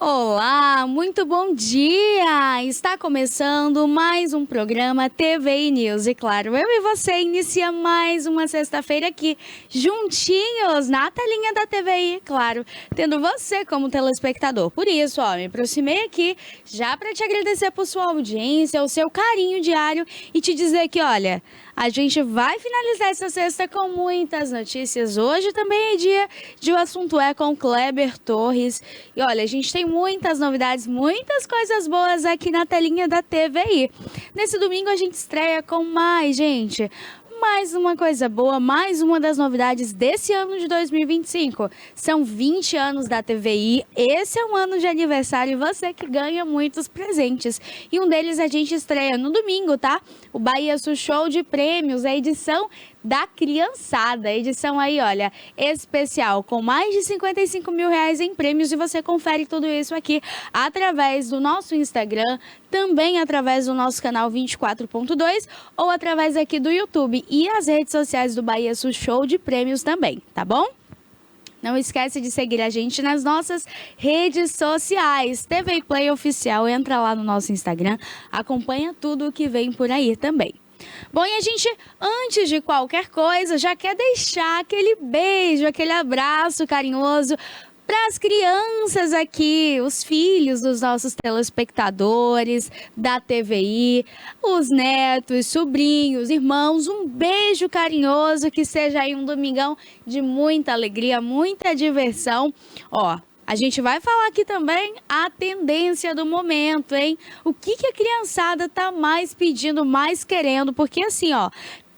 Olá, muito bom dia! Está começando mais um programa TVI News e claro, eu e você inicia mais uma sexta-feira aqui, juntinhos na telinha da TVI, claro, tendo você como telespectador. Por isso, me aproximei aqui já para te agradecer por sua audiência, o seu carinho diário e te dizer que, olha, a gente vai finalizar essa sexta com muitas notícias. Hoje também é dia de O Assunto É com Kleber Torres. E olha, a gente tem muitas novidades, muitas coisas boas aqui na telinha da TVI. Nesse domingo a gente estreia com mais uma coisa boa, mais uma das novidades desse ano de 2025. São 20 anos da TVI, esse é um ano de aniversário e você que ganha muitos presentes. E um deles a gente estreia no domingo, tá? O Bahia Sul Show de Prêmios, a edição da criançada, edição aí, olha, especial, com mais de 55 mil reais em prêmios e você confere tudo isso aqui através do nosso Instagram, também através do nosso canal 24.2 ou através aqui do YouTube e as redes sociais do Bahia Sul Show de Prêmios também, tá bom? Não esquece de seguir a gente nas nossas redes sociais, TV Play Oficial, entra lá no nosso Instagram, acompanha tudo o que vem por aí também. Bom, e a gente, antes de qualquer coisa, já quer deixar aquele beijo, aquele abraço carinhoso para as crianças aqui, os filhos dos nossos telespectadores da TVI, os netos, sobrinhos, irmãos, um beijo carinhoso, que seja aí um domingão de muita alegria, muita diversão. A gente vai falar aqui também a tendência do momento, hein? O que a criançada tá mais pedindo, mais querendo, porque assim,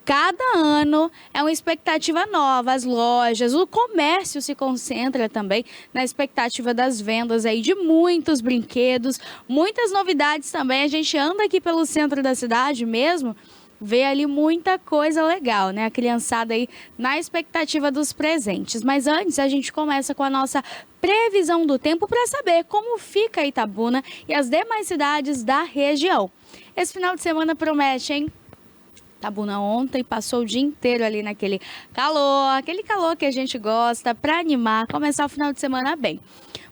cada ano é uma expectativa nova, as lojas, o comércio se concentra também na expectativa das vendas aí de muitos brinquedos, muitas novidades também. A gente anda aqui pelo centro da cidade mesmo, vê ali muita coisa legal, né? A criançada aí na expectativa dos presentes. Mas antes a gente começa com a nossa previsão do tempo para saber como fica Itabuna e as demais cidades da região. Esse final de semana promete, hein? Itabuna ontem passou o dia inteiro ali naquele calor, aquele calor que a gente gosta para animar, começar o final de semana bem.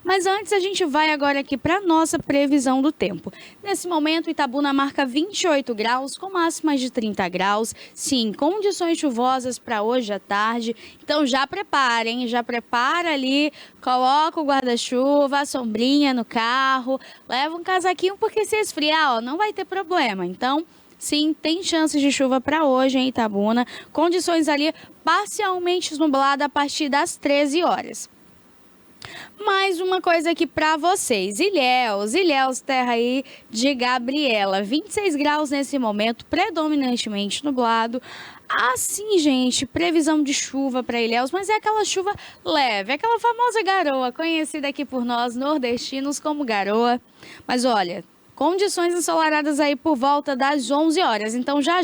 Mas antes a gente vai agora aqui para a nossa previsão do tempo. Nesse momento, Itabuna marca 28 graus, com máximas de 30 graus. Sim, condições chuvosas para hoje à tarde. Então já preparem, já prepara ali, coloca o guarda-chuva, a sombrinha no carro, leva um casaquinho porque se esfriar, não vai ter problema. Então, sim, tem chances de chuva para hoje em Itabuna. Condições ali parcialmente nubladas a partir das 13 horas. Mais uma coisa aqui para vocês, Ilhéus, terra aí de Gabriela, 26 graus nesse momento, predominantemente nublado. Assim, gente, previsão de chuva para Ilhéus, mas é aquela chuva leve, aquela famosa garoa, conhecida aqui por nós nordestinos como garoa. Mas olha, condições ensolaradas aí por volta das 11 horas. Então, já,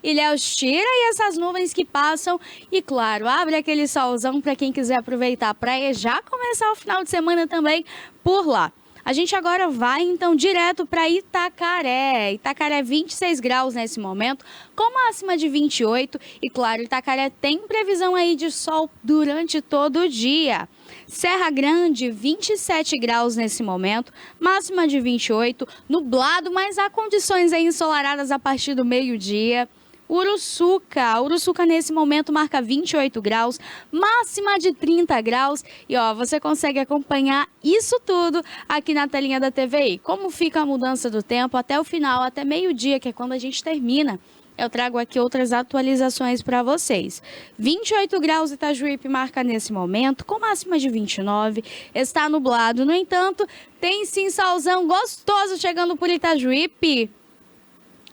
Ilhéus tira aí essas nuvens que passam e, claro, abre aquele solzão para quem quiser aproveitar a praia, já começar o final de semana também por lá. A gente agora vai, então, direto para Itacaré. Itacaré, 26 graus nesse momento, com máxima de 28. E, claro, Itacaré tem previsão aí de sol durante todo o dia. Serra Grande, 27 graus nesse momento, máxima de 28, nublado, mas há condições aí ensolaradas a partir do meio-dia. Uruçuca nesse momento marca 28 graus, máxima de 30 graus. E você consegue acompanhar isso tudo aqui na telinha da TVI. Como fica a mudança do tempo até o final, até meio-dia, que é quando a gente termina. Eu trago aqui outras atualizações para vocês. 28 graus Itajuípe marca nesse momento, com máxima de 29. Está nublado, no entanto, tem sim solzão gostoso chegando por Itajuípe.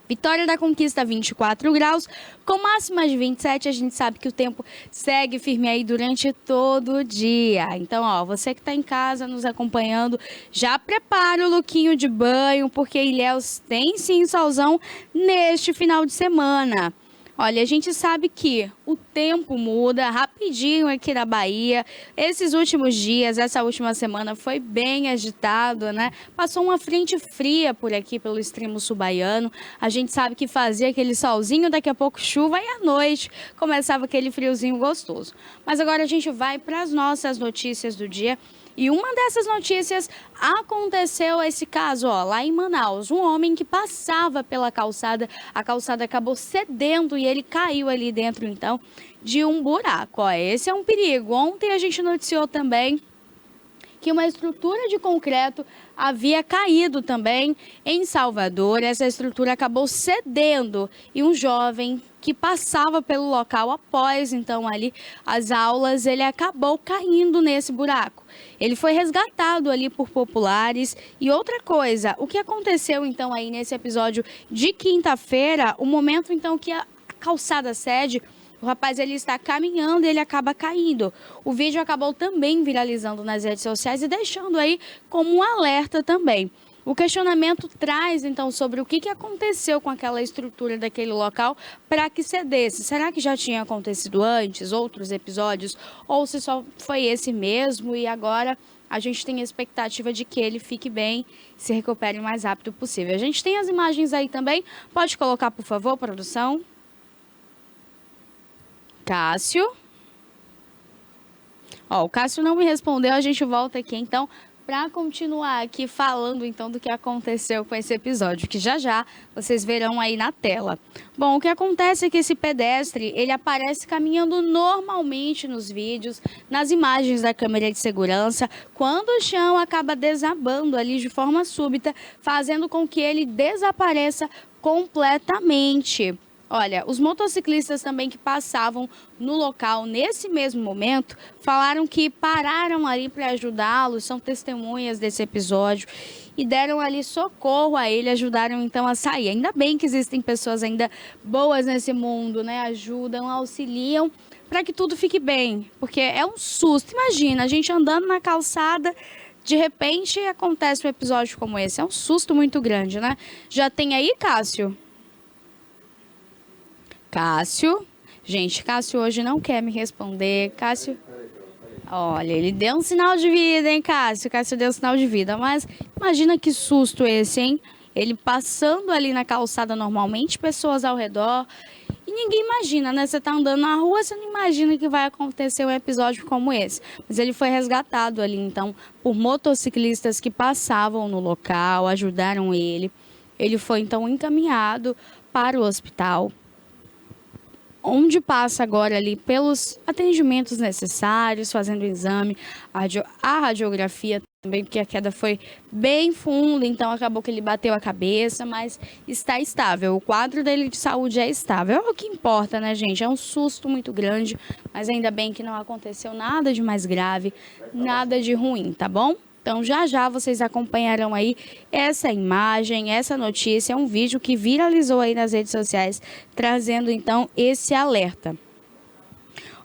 Vitória da Conquista, 24 graus, com máxima de 27. A gente sabe que o tempo segue firme aí durante todo o dia. Então, você que está em casa nos acompanhando, já prepara o lookinho de banho, porque Ilhéus tem sim solzão neste final de semana. Olha, a gente sabe que o tempo muda rapidinho aqui na Bahia. Esses últimos dias, essa última semana foi bem agitado, né? Passou uma frente fria por aqui, pelo extremo sul baiano. A gente sabe que fazia aquele solzinho, daqui a pouco chuva e à noite começava aquele friozinho gostoso. Mas agora a gente vai para as nossas notícias do dia. E uma dessas notícias aconteceu esse caso, ó, lá em Manaus. Um homem que passava pela calçada, a calçada acabou cedendo e ele caiu ali dentro, então, de um buraco. Ó, esse é um perigo. Ontem a gente noticiou também que uma estrutura de concreto havia caído também em Salvador. Essa estrutura acabou cedendo e um jovem que passava pelo local após, então, ali as aulas, ele acabou caindo nesse buraco. Ele foi resgatado ali por populares. E outra coisa, o que aconteceu, então, aí nesse episódio de quinta-feira, o momento, então, que a calçada cede, o rapaz ele está caminhando e ele acaba caindo. O vídeo acabou também viralizando nas redes sociais e deixando aí como um alerta também. O questionamento traz, então, sobre o que aconteceu com aquela estrutura daquele local para que cedesse. Será que já tinha acontecido antes, outros episódios, ou se só foi esse mesmo e agora a gente tem a expectativa de que ele fique bem, se recupere o mais rápido possível. A gente tem as imagens aí também. Pode colocar, por favor, produção? Cássio. Ó, o Cássio não me respondeu, a gente volta aqui então para continuar aqui falando então do que aconteceu com esse episódio, que já já vocês verão aí na tela. Bom, o que acontece é que esse pedestre, ele aparece caminhando normalmente nos vídeos, nas imagens da câmera de segurança, quando o chão acaba desabando ali de forma súbita, fazendo com que ele desapareça completamente. Olha, os motociclistas também que passavam no local nesse mesmo momento falaram que pararam ali para ajudá-lo, são testemunhas desse episódio e deram ali socorro a ele, ajudaram então a sair. Ainda bem que existem pessoas ainda boas nesse mundo, né? Ajudam, auxiliam para que tudo fique bem, porque é um susto. Imagina, a gente andando na calçada, de repente acontece um episódio como esse, é um susto muito grande, né? Já tem aí, Cássio? Cássio, gente, Cássio hoje não quer me responder. Cássio, olha, ele deu um sinal de vida, hein, Cássio? Cássio deu um sinal de vida, mas imagina que susto esse, hein? Ele passando ali na calçada normalmente, pessoas ao redor, e ninguém imagina, né? Você tá andando na rua, você não imagina que vai acontecer um episódio como esse. Mas ele foi resgatado ali, então, por motociclistas que passavam no local, ajudaram ele. Ele foi, então, encaminhado para o hospital, onde passa agora ali pelos atendimentos necessários, fazendo o exame, a radiografia também, porque a queda foi bem funda, então acabou que ele bateu a cabeça, mas está estável. O quadro dele de saúde é estável. É o que importa, né, gente? É um susto muito grande, mas ainda bem que não aconteceu nada de mais grave, nada de ruim, tá bom? Então, já já vocês acompanharão aí essa imagem, essa notícia, é um vídeo que viralizou aí nas redes sociais, trazendo então esse alerta.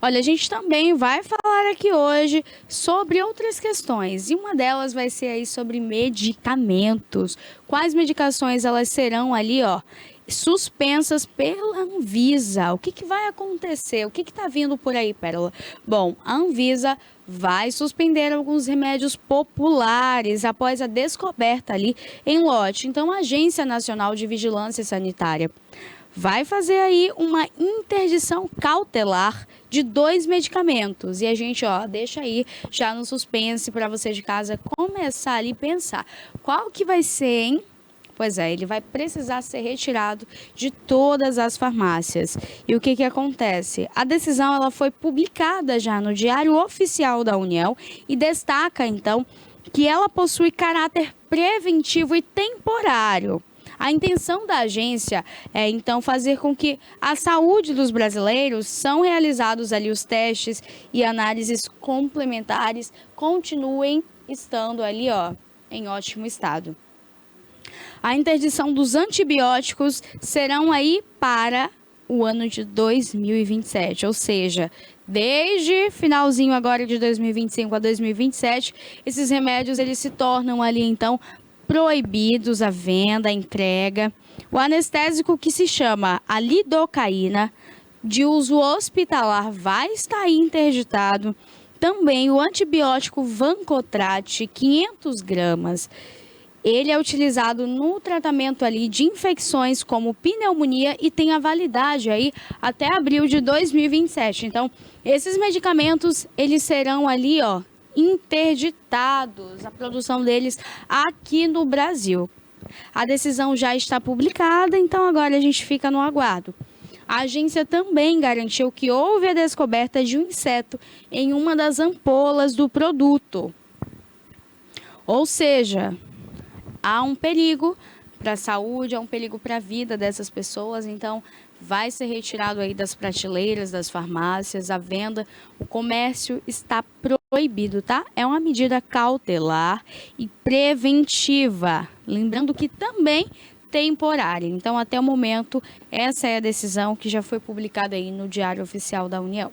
Olha, a gente também vai falar aqui hoje sobre outras questões, e uma delas vai ser aí sobre medicamentos. Quais medicações elas serão ali, ó, suspensas pela Anvisa? O que vai acontecer? O que está vindo por aí, Pérola? Bom, a Anvisa vai suspender alguns remédios populares após a descoberta ali em lote. Então, a Agência Nacional de Vigilância Sanitária vai fazer aí uma interdição cautelar de 2 medicamentos. E a gente, ó, deixa aí já no suspense para você de casa começar ali a pensar. Qual que vai ser, hein? Pois é, ele vai precisar ser retirado de todas as farmácias. E o que acontece? A decisão ela foi publicada já no Diário Oficial da União e destaca, então, que ela possui caráter preventivo e temporário. A intenção da agência é, então, fazer com que a saúde dos brasileiros são realizados ali os testes e análises complementares continuem estando ali, ó, em ótimo estado. A interdição dos antibióticos serão aí para o ano de 2027, ou seja, desde finalzinho agora de 2025 a 2027, esses remédios eles se tornam ali então proibidos a venda, a entrega. O anestésico que se chama a lidocaína, de uso hospitalar, vai estar interditado. Também o antibiótico Vancotrate, 500 gramas. Ele é utilizado no tratamento ali de infecções como pneumonia e tem a validade aí até abril de 2027. Então, esses medicamentos, eles serão ali, ó, interditados a produção deles aqui no Brasil. A decisão já está publicada, então agora a gente fica no aguardo. A agência também garantiu que houve a descoberta de um inseto em uma das ampolas do produto. Ou seja, há um perigo para a saúde, há um perigo para a vida dessas pessoas, então vai ser retirado aí das prateleiras, das farmácias, a venda, o comércio está proibido, tá? É uma medida cautelar e preventiva, lembrando que também temporária. Então, até o momento, essa é a decisão que já foi publicada aí no Diário Oficial da União.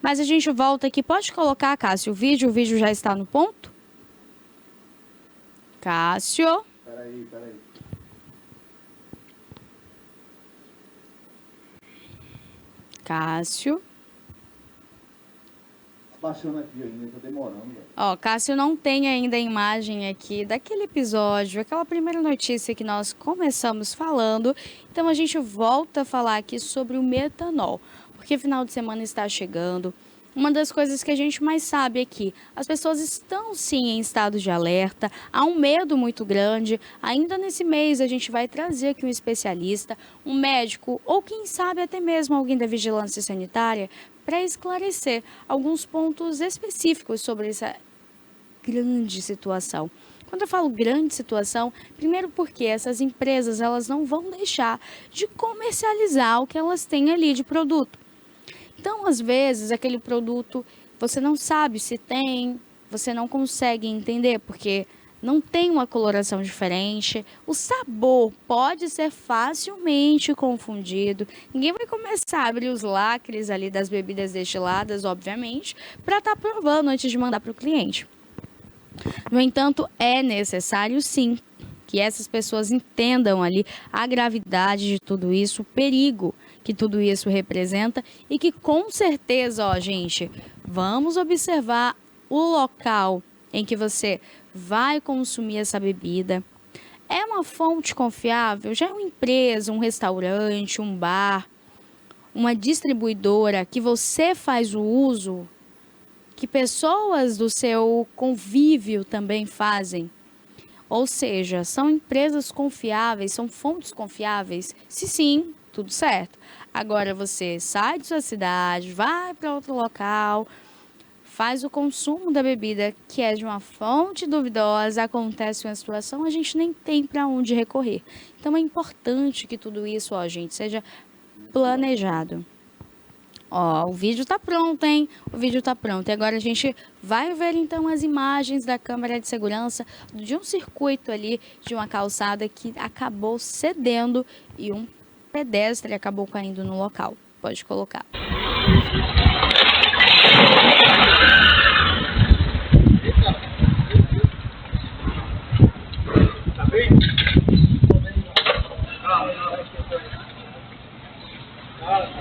Mas a gente volta aqui, pode colocar, Cássio, o vídeo já está no ponto? Cássio? Peraí. Cássio. Baixando aqui ainda, tá demorando, velho. Ó, Cássio não tem ainda a imagem aqui daquele episódio, aquela primeira notícia que nós começamos falando. Então a gente volta a falar aqui sobre o metanol, porque final de semana está chegando. Uma das coisas que a gente mais sabe é que as pessoas estão sim em estado de alerta, há um medo muito grande. Ainda nesse mês a gente vai trazer aqui um especialista, um médico ou quem sabe até mesmo alguém da vigilância sanitária para esclarecer alguns pontos específicos sobre essa grande situação. Quando eu falo grande situação, primeiro porque essas empresas elas não vão deixar de comercializar o que elas têm ali de produto. Então, às vezes, aquele produto você não sabe se tem, você não consegue entender porque não tem uma coloração diferente. O sabor pode ser facilmente confundido. Ninguém vai começar a abrir os lacres ali das bebidas destiladas, obviamente, para estar provando antes de mandar para o cliente. No entanto, é necessário sim que essas pessoas entendam ali a gravidade de tudo isso, o perigo que tudo isso representa e que com certeza, ó, gente, vamos observar o local em que você vai consumir essa bebida. É uma fonte confiável? Já é uma empresa, um restaurante, um bar, uma distribuidora que você faz o uso, que pessoas do seu convívio também fazem? Ou seja, são empresas confiáveis, são fontes confiáveis? Se sim, tudo certo. Agora você sai de sua cidade, vai para outro local, faz o consumo da bebida que é de uma fonte duvidosa, acontece uma situação, a gente nem tem para onde recorrer. Então é importante que tudo isso, ó, gente, seja planejado. Ó, o vídeo tá pronto, hein? O vídeo tá pronto. E agora a gente vai ver então as imagens da câmera de segurança de um circuito ali, de uma calçada que acabou cedendo e um pedestre acabou caindo no local. Pode colocar. Tá bem?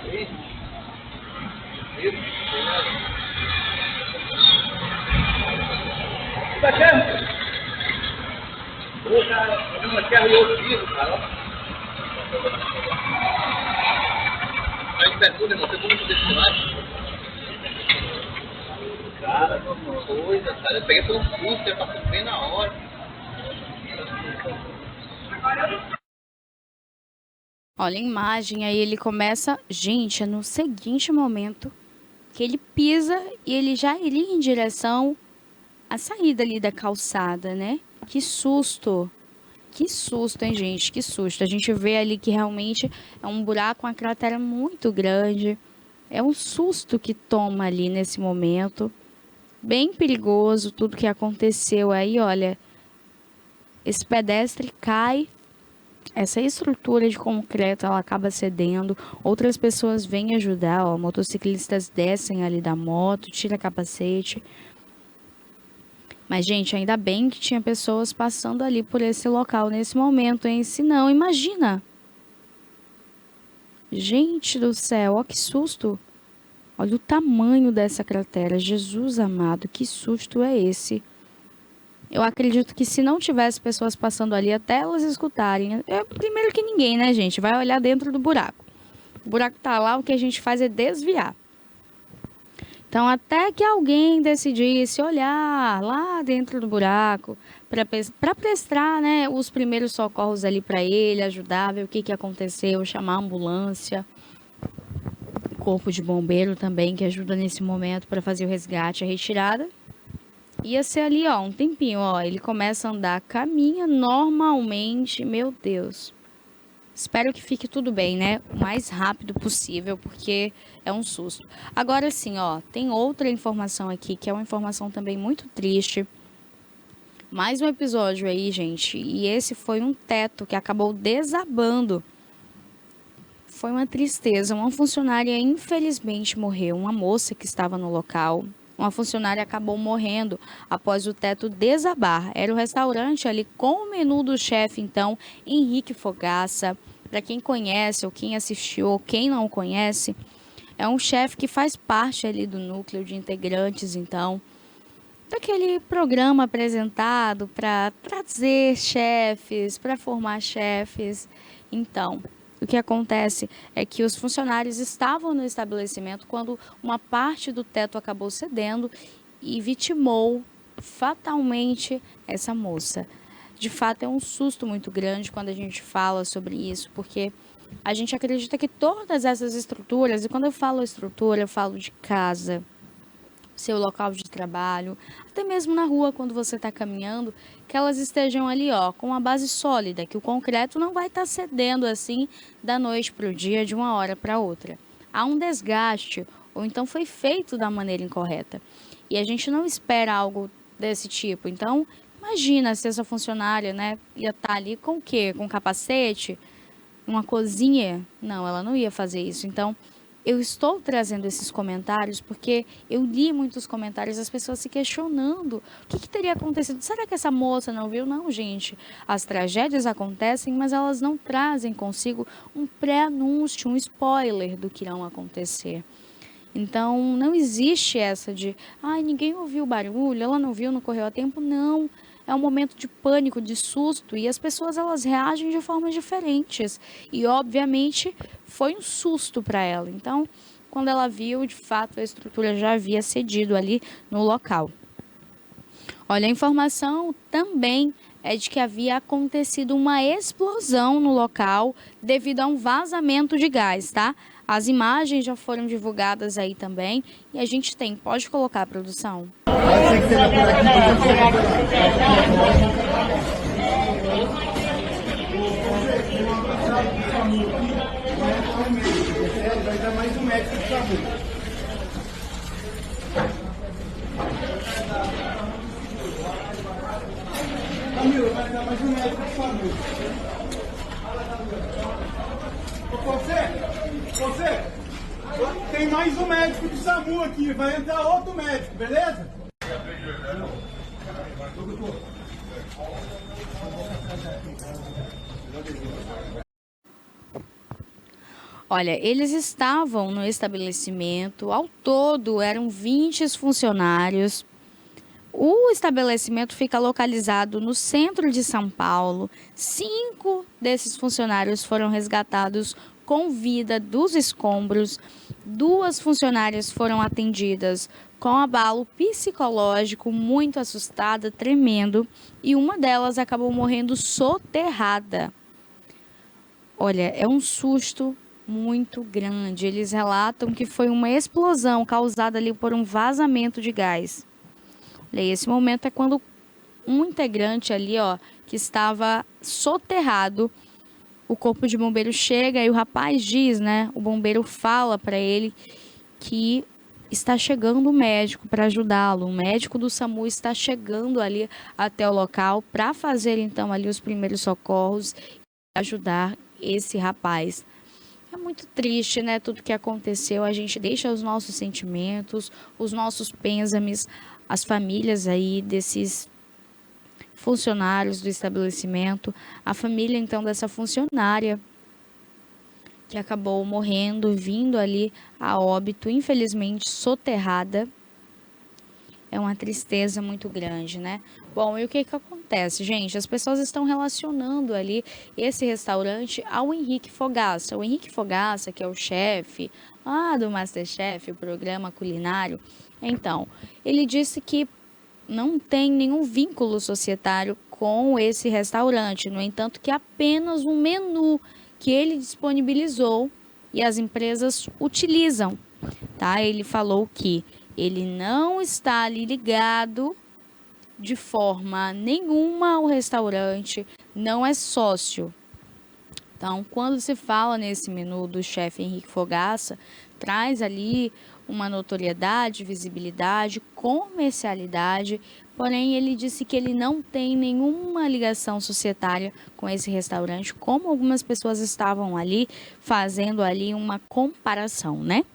Tá bem? Tá certo? O cara, uma terra e outro piso, cara. Aí pergunta, irmão, você como tu desse lado? Cara, que coisa, cara. Eu peguei pelo susto, é pra bem na hora. Olha a imagem, aí ele começa... Gente, é no seguinte momento que ele pisa e ele já iria em direção à saída ali da calçada, né? Que susto! Que susto, hein, gente? Que susto. A gente vê ali que realmente é um buraco, uma cratera muito grande. É um susto que toma ali nesse momento. Bem perigoso tudo que aconteceu aí, olha. Esse pedestre cai. Essa estrutura de concreto, ela acaba cedendo. Outras pessoas vêm ajudar, ó. Motociclistas descem ali da moto, tira capacete. Mas, gente, ainda bem que tinha pessoas passando ali por esse local nesse momento, hein? Se não, imagina. Gente do céu, ó que susto. Olha o tamanho dessa cratera. Jesus amado, que susto é esse? Eu acredito que se não tivesse pessoas passando ali, até elas escutarem. Primeiro que ninguém, né, gente? Vai olhar dentro do buraco. O buraco tá lá, o que a gente faz é desviar. Então, até que alguém decidisse olhar lá dentro do buraco para prestar, né, os primeiros socorros ali para ele, ajudar, ver o que aconteceu, chamar a ambulância, corpo de bombeiro também, que ajuda nesse momento para fazer o resgate, a retirada. Ia ser ali, ó, um tempinho, ó, ele começa a andar, caminha normalmente, meu Deus. Espero que fique tudo bem, né? O mais rápido possível, porque é um susto. Agora sim, ó, tem outra informação aqui, que é uma informação também muito triste. Mais um episódio aí, gente, e esse foi um teto que acabou desabando. Foi uma tristeza. Uma funcionária infelizmente morreu, uma moça que estava no local. Uma funcionária acabou morrendo após o teto desabar. Era o restaurante ali com o menu do chefe, então, Henrique Fogaça. Para quem conhece ou quem assistiu ou quem não conhece, é um chefe que faz parte ali do núcleo de integrantes, então, daquele programa apresentado para trazer chefes, para formar chefes. Então, o que acontece é que os funcionários estavam no estabelecimento quando uma parte do teto acabou cedendo e vitimou fatalmente essa moça. De fato, é um susto muito grande quando a gente fala sobre isso, porque a gente acredita que todas essas estruturas, e quando eu falo estrutura, eu falo de casa, seu local de trabalho, até mesmo na rua quando você está caminhando, que elas estejam ali, ó, com uma base sólida, que o concreto não vai estar cedendo assim da noite para o dia, de uma hora para outra. Há um desgaste, ou então foi feito da maneira incorreta. E a gente não espera algo desse tipo. Então, imagina se essa funcionária, né, ia estar ali com o quê? Com capacete? Uma cozinha? Não, ela não ia fazer isso. Então, eu estou trazendo esses comentários porque eu li muitos comentários das pessoas se questionando o que teria acontecido. Será que essa moça não viu? Não, gente. As tragédias acontecem, mas elas não trazem consigo um pré-anúncio, um spoiler do que irão acontecer. Então, não existe essa de, ai, ninguém ouviu o barulho, ela não viu, não correu a tempo. Não, é um momento de pânico, de susto, e as pessoas, elas reagem de formas diferentes. E, obviamente, foi um susto para ela. Então, quando ela viu, de fato, a estrutura já havia cedido ali no local. Olha, a informação também é de que havia acontecido uma explosão no local devido a um vazamento de gás, tá? As imagens já foram divulgadas aí também e a gente tem, pode colocar a produção. Vai dar mais um médico de saúde. Camila, vai dar mais um médico de saúde. Você, tem mais um médico de SAMU aqui, vai entrar outro médico, beleza? Olha, eles estavam no estabelecimento, ao todo eram 20 funcionários. O estabelecimento fica localizado no centro de São Paulo. 5 desses funcionários foram resgatados com vida dos escombros. 2 funcionárias foram atendidas com abalo psicológico, muito assustada, tremendo, e uma delas acabou morrendo soterrada. Olha, é um susto muito grande. Eles relatam que foi uma explosão causada ali por um vazamento de gás. E esse momento é quando um integrante ali, ó, que estava soterrado, o corpo de bombeiro chega e o rapaz diz, né, o bombeiro fala para ele que está chegando o médico para ajudá-lo. O médico do SAMU está chegando ali até o local para fazer então ali os primeiros socorros e ajudar esse rapaz. É muito triste, né, tudo que aconteceu. A gente deixa os nossos sentimentos, os nossos pêsames, as famílias aí desses funcionários do estabelecimento, a família então dessa funcionária que acabou morrendo, vindo ali a óbito, infelizmente soterrada. É uma tristeza muito grande, né? Bom, e o que que acontece, gente? As pessoas estão relacionando ali esse restaurante ao Henrique Fogaça. O Henrique Fogaça, que é o chefe do MasterChef, o programa culinário. Então, ele disse que não tem nenhum vínculo societário com esse restaurante. No entanto, que apenas um menu que ele disponibilizou e as empresas utilizam, tá? Ele falou que ele não está ali ligado de forma nenhuma ao restaurante, não é sócio. Então, quando se fala nesse menu do chefe Henrique Fogaça, traz ali uma notoriedade, visibilidade, comercialidade, porém ele disse que ele não tem nenhuma ligação societária com esse restaurante, como algumas pessoas estavam ali fazendo ali uma comparação, né?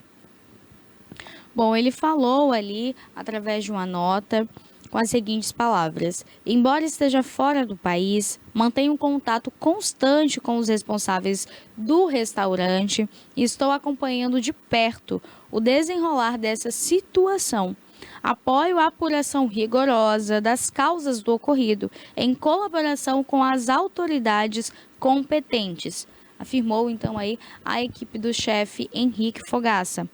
Bom, ele falou ali através de uma nota com as seguintes palavras: embora esteja fora do país, mantenho um contato constante com os responsáveis do restaurante e estou acompanhando de perto o desenrolar dessa situação. Apoio a apuração rigorosa das causas do ocorrido, em colaboração com as autoridades competentes, afirmou então aí a equipe do chefe Henrique Fogaça.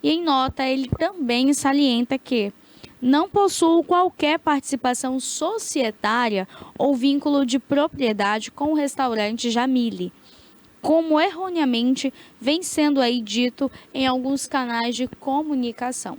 E em nota, ele também salienta que não possuo qualquer participação societária ou vínculo de propriedade com o restaurante Jamile, como erroneamente vem sendo aí dito em alguns canais de comunicação.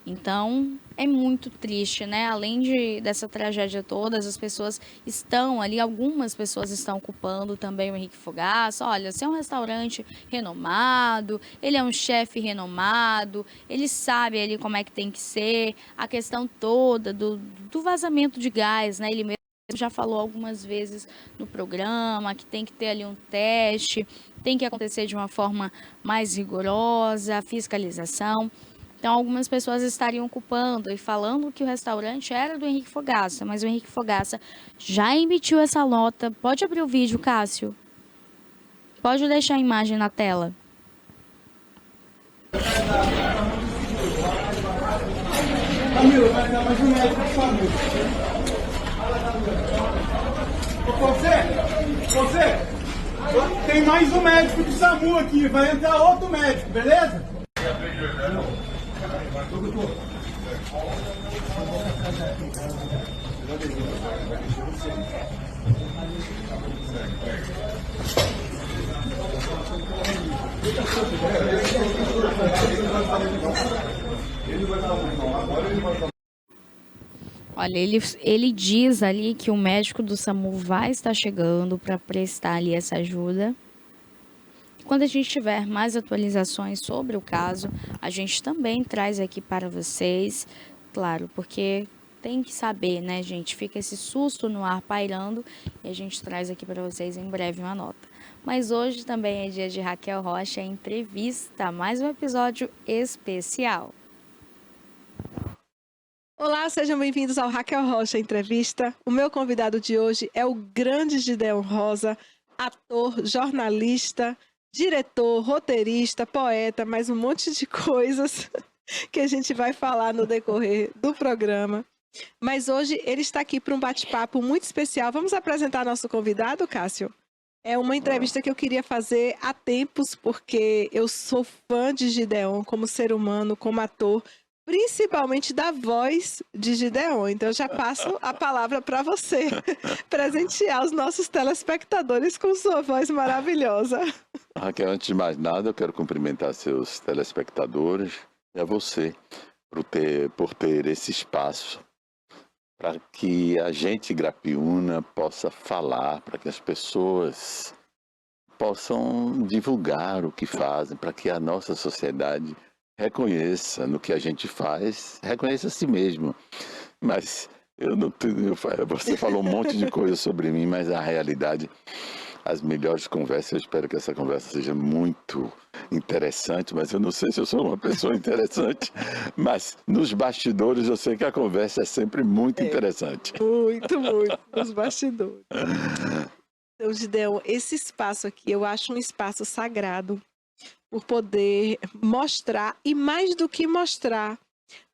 Então, é muito triste, né? Além dessa tragédia toda, as pessoas estão ali, algumas pessoas estão culpando também o Henrique Fogaça. Olha, se é um restaurante renomado, ele é um chefe renomado, ele sabe ali como é que tem que ser, a questão toda do vazamento de gás, né? Ele mesmo já falou algumas vezes no programa que tem que ter ali um teste, tem que acontecer de uma forma mais rigorosa, a fiscalização. Então, algumas pessoas estariam culpando e falando que o restaurante era do Henrique Fogaça, mas o Henrique Fogaça já emitiu essa nota. Pode abrir o vídeo, Cássio? Pode deixar a imagem na tela. Camila, vai dar mais um médico de SAMU. Você, tem mais um médico de SAMU aqui, vai entrar outro médico, beleza? Olha, ele diz ali que o médico do SAMU vai estar chegando para prestar ali essa ajuda. Quando a gente tiver mais atualizações sobre o caso, a gente também traz aqui para vocês, claro, porque tem que saber, né, gente? Fica esse susto no ar pairando e a gente traz aqui para vocês em breve uma nota. Mas hoje também é dia de Raquel Rocha Entrevista, mais um episódio especial. Olá, sejam bem-vindos ao Raquel Rocha Entrevista. O meu convidado de hoje é o grande Gideon Rosa, ator, jornalista, diretor, roteirista, poeta, mais um monte de coisas que a gente vai falar no decorrer do programa. Mas hoje ele está aqui para um bate-papo muito especial. Vamos apresentar nosso convidado, Cássio? É uma entrevista que eu queria fazer há tempos, porque eu sou fã de Gideon como ser humano, como ator, principalmente da voz de Gideon. Então, eu já passo a palavra para você presentear os nossos telespectadores com sua voz maravilhosa. Raquel, antes de mais nada, eu quero cumprimentar seus telespectadores e a você por ter esse espaço para que a gente Grapiúna possa falar, para que as pessoas possam divulgar o que fazem, para que a nossa sociedade reconheça no que a gente faz, reconheça a si mesmo. Mas eu não tenho, você falou um monte de coisa sobre mim, mas a realidade, as melhores conversas, eu espero que essa conversa seja muito interessante, mas eu não sei se eu sou uma pessoa interessante, mas nos bastidores eu sei que a conversa é sempre muito interessante. Muito, nos bastidores. Então, Gideon, esse espaço aqui eu acho um espaço sagrado, por poder mostrar, e mais do que mostrar,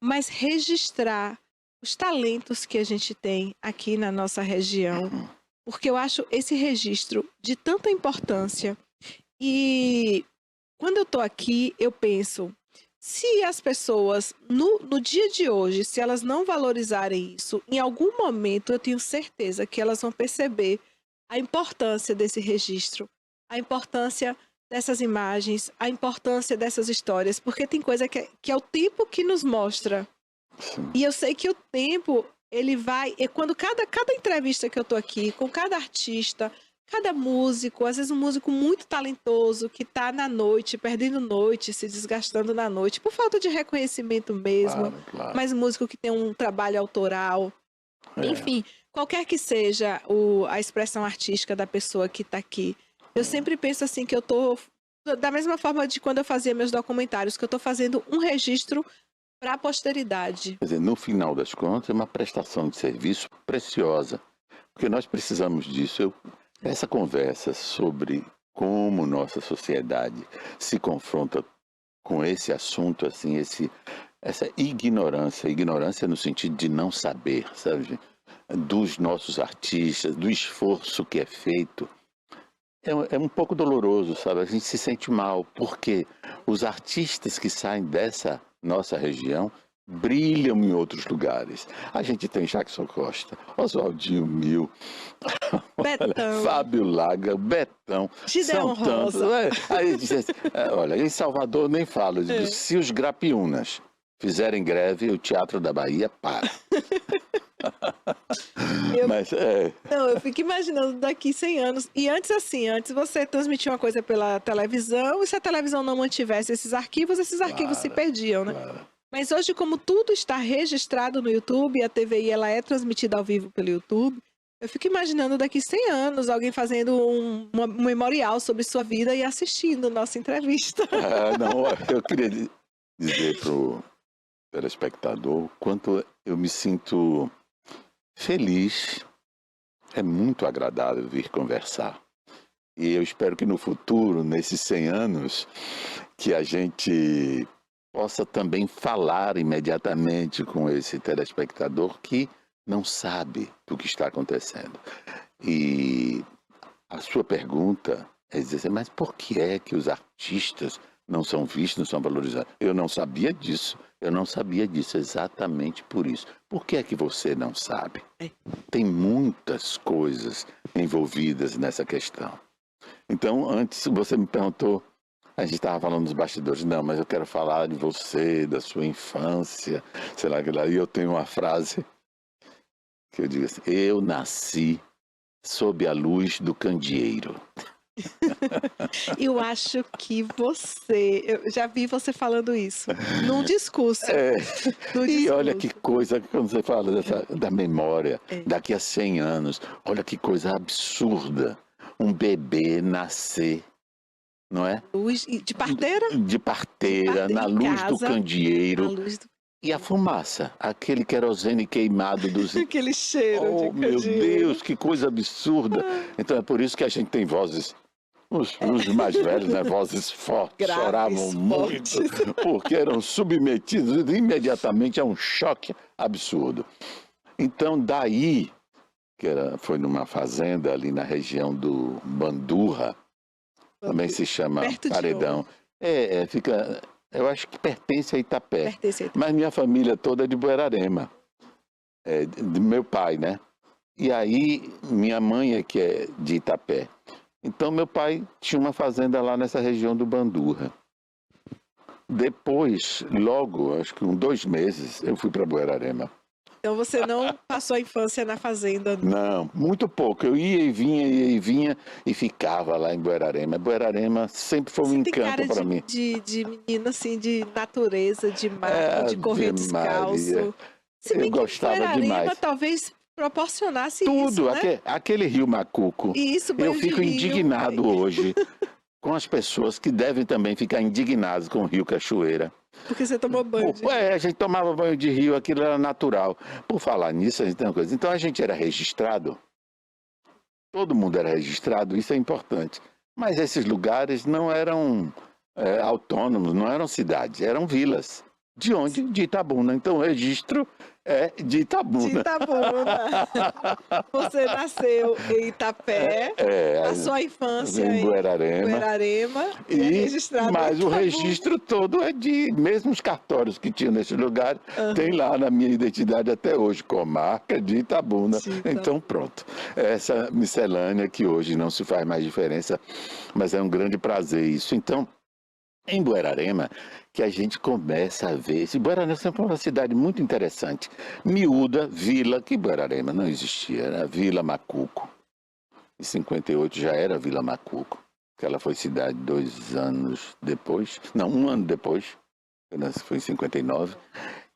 mas registrar os talentos que a gente tem aqui na nossa região, porque eu acho esse registro de tanta importância. E quando eu estou aqui, eu penso, se as pessoas, no dia de hoje, se elas não valorizarem isso, em algum momento eu tenho certeza que elas vão perceber a importância desse registro, a importância dessas imagens, a importância dessas histórias, porque tem coisa que é o tempo que nos mostra. Sim. E eu sei que o tempo, ele vai... E quando cada entrevista que eu tô aqui, com cada artista, cada músico, às vezes um músico muito talentoso, que tá na noite, perdendo noite, se desgastando na noite, por falta de reconhecimento mesmo, Claro. mas músico que tem um trabalho autoral. Enfim, qualquer que seja a expressão artística da pessoa que tá aqui, eu sempre penso assim que eu tô... Da mesma forma de quando eu fazia meus documentários, que eu tô fazendo um registro para a posteridade. Quer dizer, no final das contas, é uma prestação de serviço preciosa, porque nós precisamos disso. Essa conversa sobre como nossa sociedade se confronta com esse assunto, assim, essa ignorância no sentido de não saber, sabe, dos nossos artistas, do esforço que é feito, é um pouco doloroso, sabe? A gente se sente mal, porque os artistas que saem dessa nossa região brilham em outros lugares. A gente tem Jackson Costa, Oswaldinho Mil, Betão. Fábio Laga, Betão. Gideon São tantos. Rosa. Aí diz assim, olha, em Salvador nem falo. Eu digo, se os Grapiúnas fizerem greve, o Teatro da Bahia para. Não, eu fico imaginando daqui 100 anos. E antes você transmitia uma coisa pela televisão, e se a televisão não mantivesse esses arquivos se perdiam, né? Claro. Mas hoje, como tudo está registrado no YouTube, a TVI ela é transmitida ao vivo pelo YouTube, eu fico imaginando daqui 100 anos alguém fazendo um memorial sobre sua vida e assistindo nossa entrevista. Não, eu queria dizer para o telespectador o quanto eu me sinto feliz. É muito agradável vir conversar. E eu espero que no futuro, nesses 100 anos, que a gente possa também falar imediatamente com esse telespectador que não sabe do que está acontecendo. E a sua pergunta é dizer assim, mas por que é que os artistas não são vistos, não são valorizados? Eu não sabia disso, exatamente por isso. Por que é que você não sabe? Tem muitas coisas envolvidas nessa questão. Então, antes você me perguntou, a gente estava falando dos bastidores, não, mas eu quero falar de você, da sua infância, sei lá, e eu tenho uma frase que eu digo assim, eu nasci sob a luz do candeeiro. Eu acho que eu já vi você falando isso, num discurso. E olha que coisa, quando você fala da memória, daqui a 100 anos, olha que coisa absurda, um bebê nascer, não é? Luz de parteira? De parteira, na luz do candeeiro. E a do... fumaça, aquele querosene queimado dos... Aquele cheiro de Oh, meu Deus, que coisa absurda. Então é por isso que a gente tem vozes, os mais velhos, né? Vozes fortes, graves, choravam muito, porque eram submetidos imediatamente a um choque absurdo. Então daí, foi numa fazenda ali na região do Bandurra, também se chama Paredão. Fica, eu acho que pertence a Itapé. Mas minha família toda é de Buerarema. De meu pai, né? E aí, minha mãe é que é de Itapé. Então, meu pai tinha uma fazenda lá nessa região do Bandurra. Depois, logo, acho que 2 meses, eu fui para Buerarema. Então, você não passou a infância na fazenda? Não, muito pouco. Eu ia e vinha e ficava lá em Buerarema. Buerarema sempre foi um encanto para mim. De menino, assim, de natureza, de mar, de correr descalço. Se bem eu gostava demais. Talvez proporcionasse tudo, isso, né? Aquele rio Macuco. Isso, eu fico indignado hoje com as pessoas que devem também ficar indignadas com o rio Cachoeira. Porque você tomou banho de rio. A gente tomava banho de rio, aquilo era natural. Por falar nisso, a gente tem uma coisa. Então a gente era registrado, todo mundo era registrado, isso é importante. Mas esses lugares não eram autônomos, não eram cidades, eram vilas. De onde? De Itabuna. Então o registro é de De Itabuna. Itabuna. Você nasceu em Itapé, a sua infância em em Buerarema. Buerarema e é registrado Mas em o Itabuna. registro todo é de, mesmo os cartórios que tinham nesse lugar, tem lá na minha identidade até hoje, comarca de Itabuna. De Itabuna. Então pronto, essa miscelânea que hoje não se faz mais diferença, mas é um grande prazer isso. Então, em Buerarema, que a gente começa a ver, Buerarema sempre foi uma cidade muito interessante, miúda, vila, que Buerarema não existia, era Vila Macuco. Em 58 já era Vila Macuco, que ela foi cidade 2 anos depois, não, 1 ano depois, foi em 59,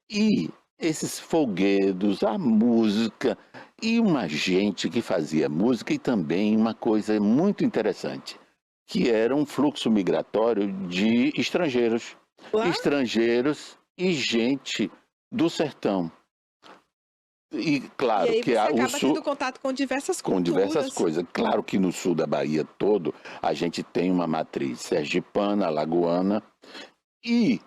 e esses folguedos, a música, e uma gente que fazia música e também uma coisa muito interessante, que era um fluxo migratório de estrangeiros. Uau. Estrangeiros e gente do sertão. E claro E aí que você o acaba sul tendo contato com diversas com culturas. diversas coisas. Claro que no sul da Bahia todo a gente tem uma matriz sergipana, alagoana e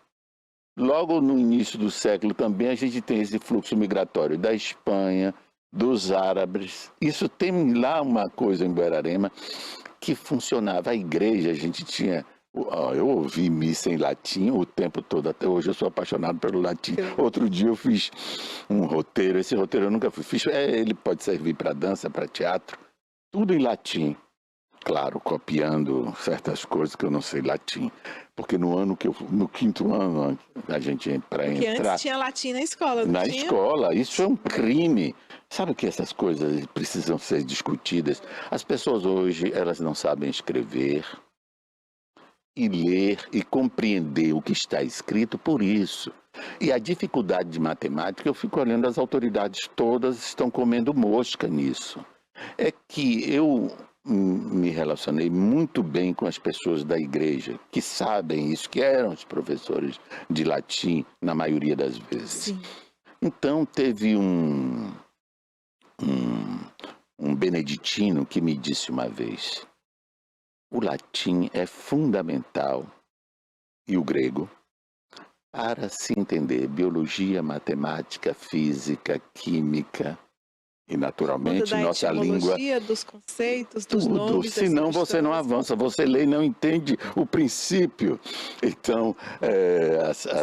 logo no início do século também a gente tem esse fluxo migratório da Espanha, dos árabes. Isso tem lá uma coisa em Buerarema que funcionava. A igreja, a gente tinha... Eu ouvi missa em latim o tempo todo, até hoje eu sou apaixonado pelo latim. Outro dia eu fiz um roteiro, esse roteiro eu nunca fiz. Ele pode servir para dança, para teatro, tudo em latim. Claro, copiando certas coisas que eu não sei latim. Porque no 5º ano, a gente para Porque entrar... antes tinha latim na escola, não Na tinha? escola, isso é um crime. Sabe que essas coisas precisam ser discutidas? As pessoas hoje, elas não sabem escrever e ler e compreender o que está escrito por isso. E a dificuldade de matemática, eu fico olhando, as autoridades todas estão comendo mosca nisso. É que eu me relacionei muito bem com as pessoas da igreja, que sabem isso, que eram os professores de latim, na maioria das vezes. Sim. Então, teve um beneditino que me disse uma vez: o latim é fundamental, e o grego, para se entender biologia, matemática, física, química e, naturalmente, Da nossa língua. etimologia, dos conceitos, dos Tudo, nomes. das senão você não substâncias. avança, você lê e não entende o princípio. Então,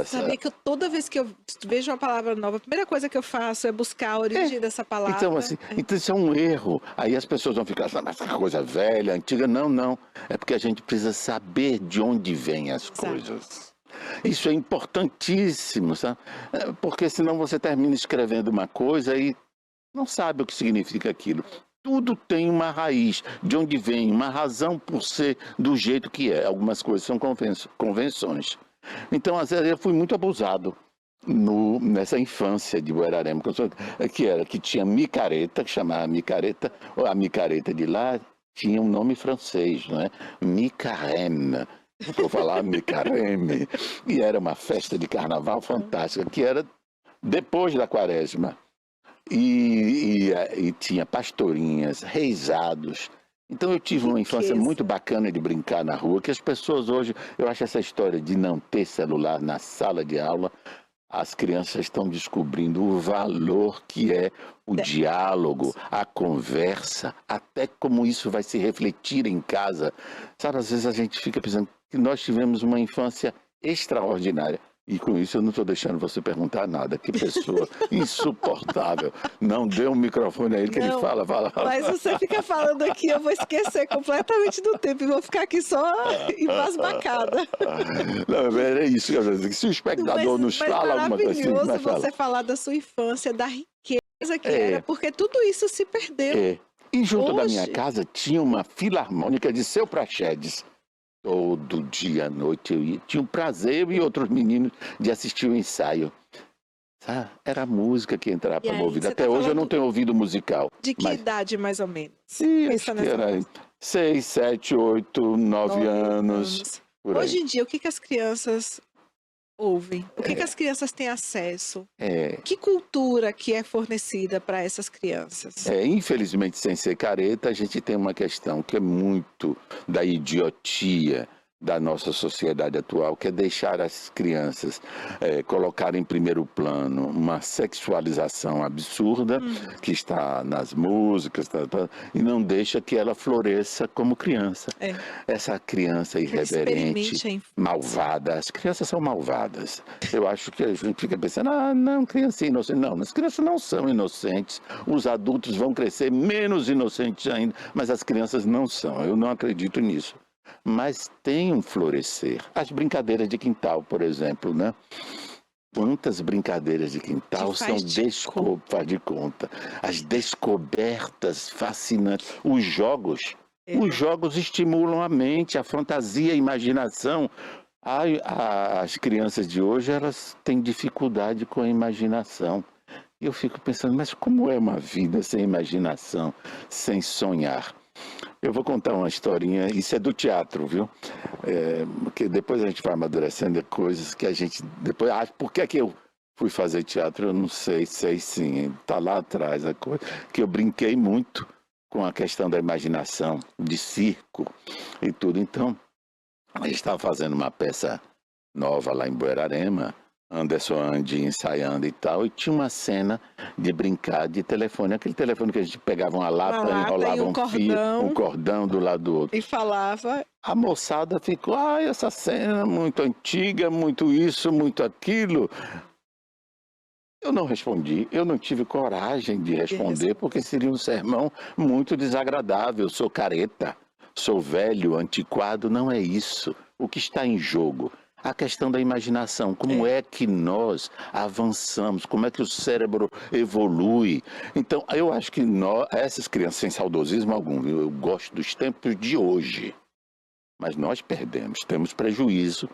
Sabia que toda vez que eu vejo uma palavra nova, a primeira coisa que eu faço é buscar a origem dessa palavra. Então, assim, então isso é um erro. Aí as pessoas vão ficar, mas essa coisa velha, antiga. Não, não. É porque a gente precisa saber de onde vêm as coisas. Isso é importantíssimo, sabe? Porque senão você termina escrevendo uma coisa e não sabe o que significa aquilo. Tudo tem uma raiz, de onde vem, uma razão por ser do jeito que é. Algumas coisas são convenções. Então, às vezes, eu fui muito abusado nessa infância de Buerarema, que tinha micareta, que chamava micareta, ou a micareta de lá tinha um nome francês, não é? Micarème. Vou falar micareme. E era uma festa de carnaval fantástica, que era depois da quaresma. E tinha pastorinhas, reisados. Então eu tive uma infância muito bacana de brincar na rua, que as pessoas hoje, eu acho essa história de não ter celular na sala de aula, as crianças estão descobrindo o valor que é o diálogo, a conversa, até como isso vai se refletir em casa. Sabe, às vezes a gente fica pensando que nós tivemos uma infância extraordinária. E com isso eu não estou deixando você perguntar nada. Que pessoa insuportável. Não dê um microfone a ele que ele fala. Mas você fica falando aqui, eu vou esquecer completamente do tempo e vou ficar aqui só embasbacada. Não, é isso que eu vou dizer. Se o espectador nos fala alguma coisa assim, mas você falar da sua infância, da riqueza que era, porque tudo isso se perdeu. E junto da minha Hoje- casa tinha uma filarmônica de Seu Praxedes. Todo dia à noite eu ia. Tinha o prazer, eu e outros meninos, de assistir o ensaio. Sabe? Era a música que entrava E para aí, o ouvido. você Até tá hoje eu falando não tenho ouvido musical. De que mas... idade, mais ou menos? Sim, Pensa acho que nessa era 6, 7, 8, 9 anos. Por aí. Hoje em dia, o que as crianças ouvem? O que as crianças têm acesso? Que cultura que é fornecida para essas crianças? Infelizmente, sem ser careta, a gente tem uma questão que é muito da idiotia da nossa sociedade atual, que é deixar as crianças colocar em primeiro plano uma sexualização absurda que está nas músicas, e não deixa que ela floresça como criança. Essa criança irreverente, malvada, as crianças são malvadas. Eu acho que a gente fica pensando, não, criança inocente. Não, as crianças não são inocentes, os adultos vão crescer menos inocentes ainda, mas as crianças não são, eu não acredito nisso. Mas tem um florescer. As brincadeiras de quintal, por exemplo, né? Quantas brincadeiras de quintal são faz de conta. As descobertas fascinantes. Os jogos estimulam a mente, a fantasia, a imaginação. As crianças de hoje, elas têm dificuldade com a imaginação. E eu fico pensando, mas como é uma vida sem imaginação, sem sonhar? Eu vou contar uma historinha, isso é do teatro, viu? Porque depois a gente vai amadurecendo coisas que a gente... Depois, por que eu fui fazer teatro? Eu não sei sim, está lá atrás a coisa. Que eu brinquei muito com a questão da imaginação, de circo e tudo. Então, a gente estava fazendo uma peça nova lá em Buerarema, Anderson Andi ensaiando e tal, e tinha uma cena de brincar de telefone, aquele telefone que a gente pegava uma lata enrolava um cordão do lado do outro. E falava. A moçada ficou, essa cena é muito antiga, muito isso, muito aquilo. Eu não respondi, eu não tive coragem de responder, porque seria um sermão muito desagradável. Eu sou careta, sou velho, antiquado, não é isso. O que está em jogo? A questão da imaginação, como é que nós avançamos, como é que o cérebro evolui. Então, eu acho que essas crianças, sem saudosismo algum, eu gosto dos tempos de hoje, mas nós temos prejuízo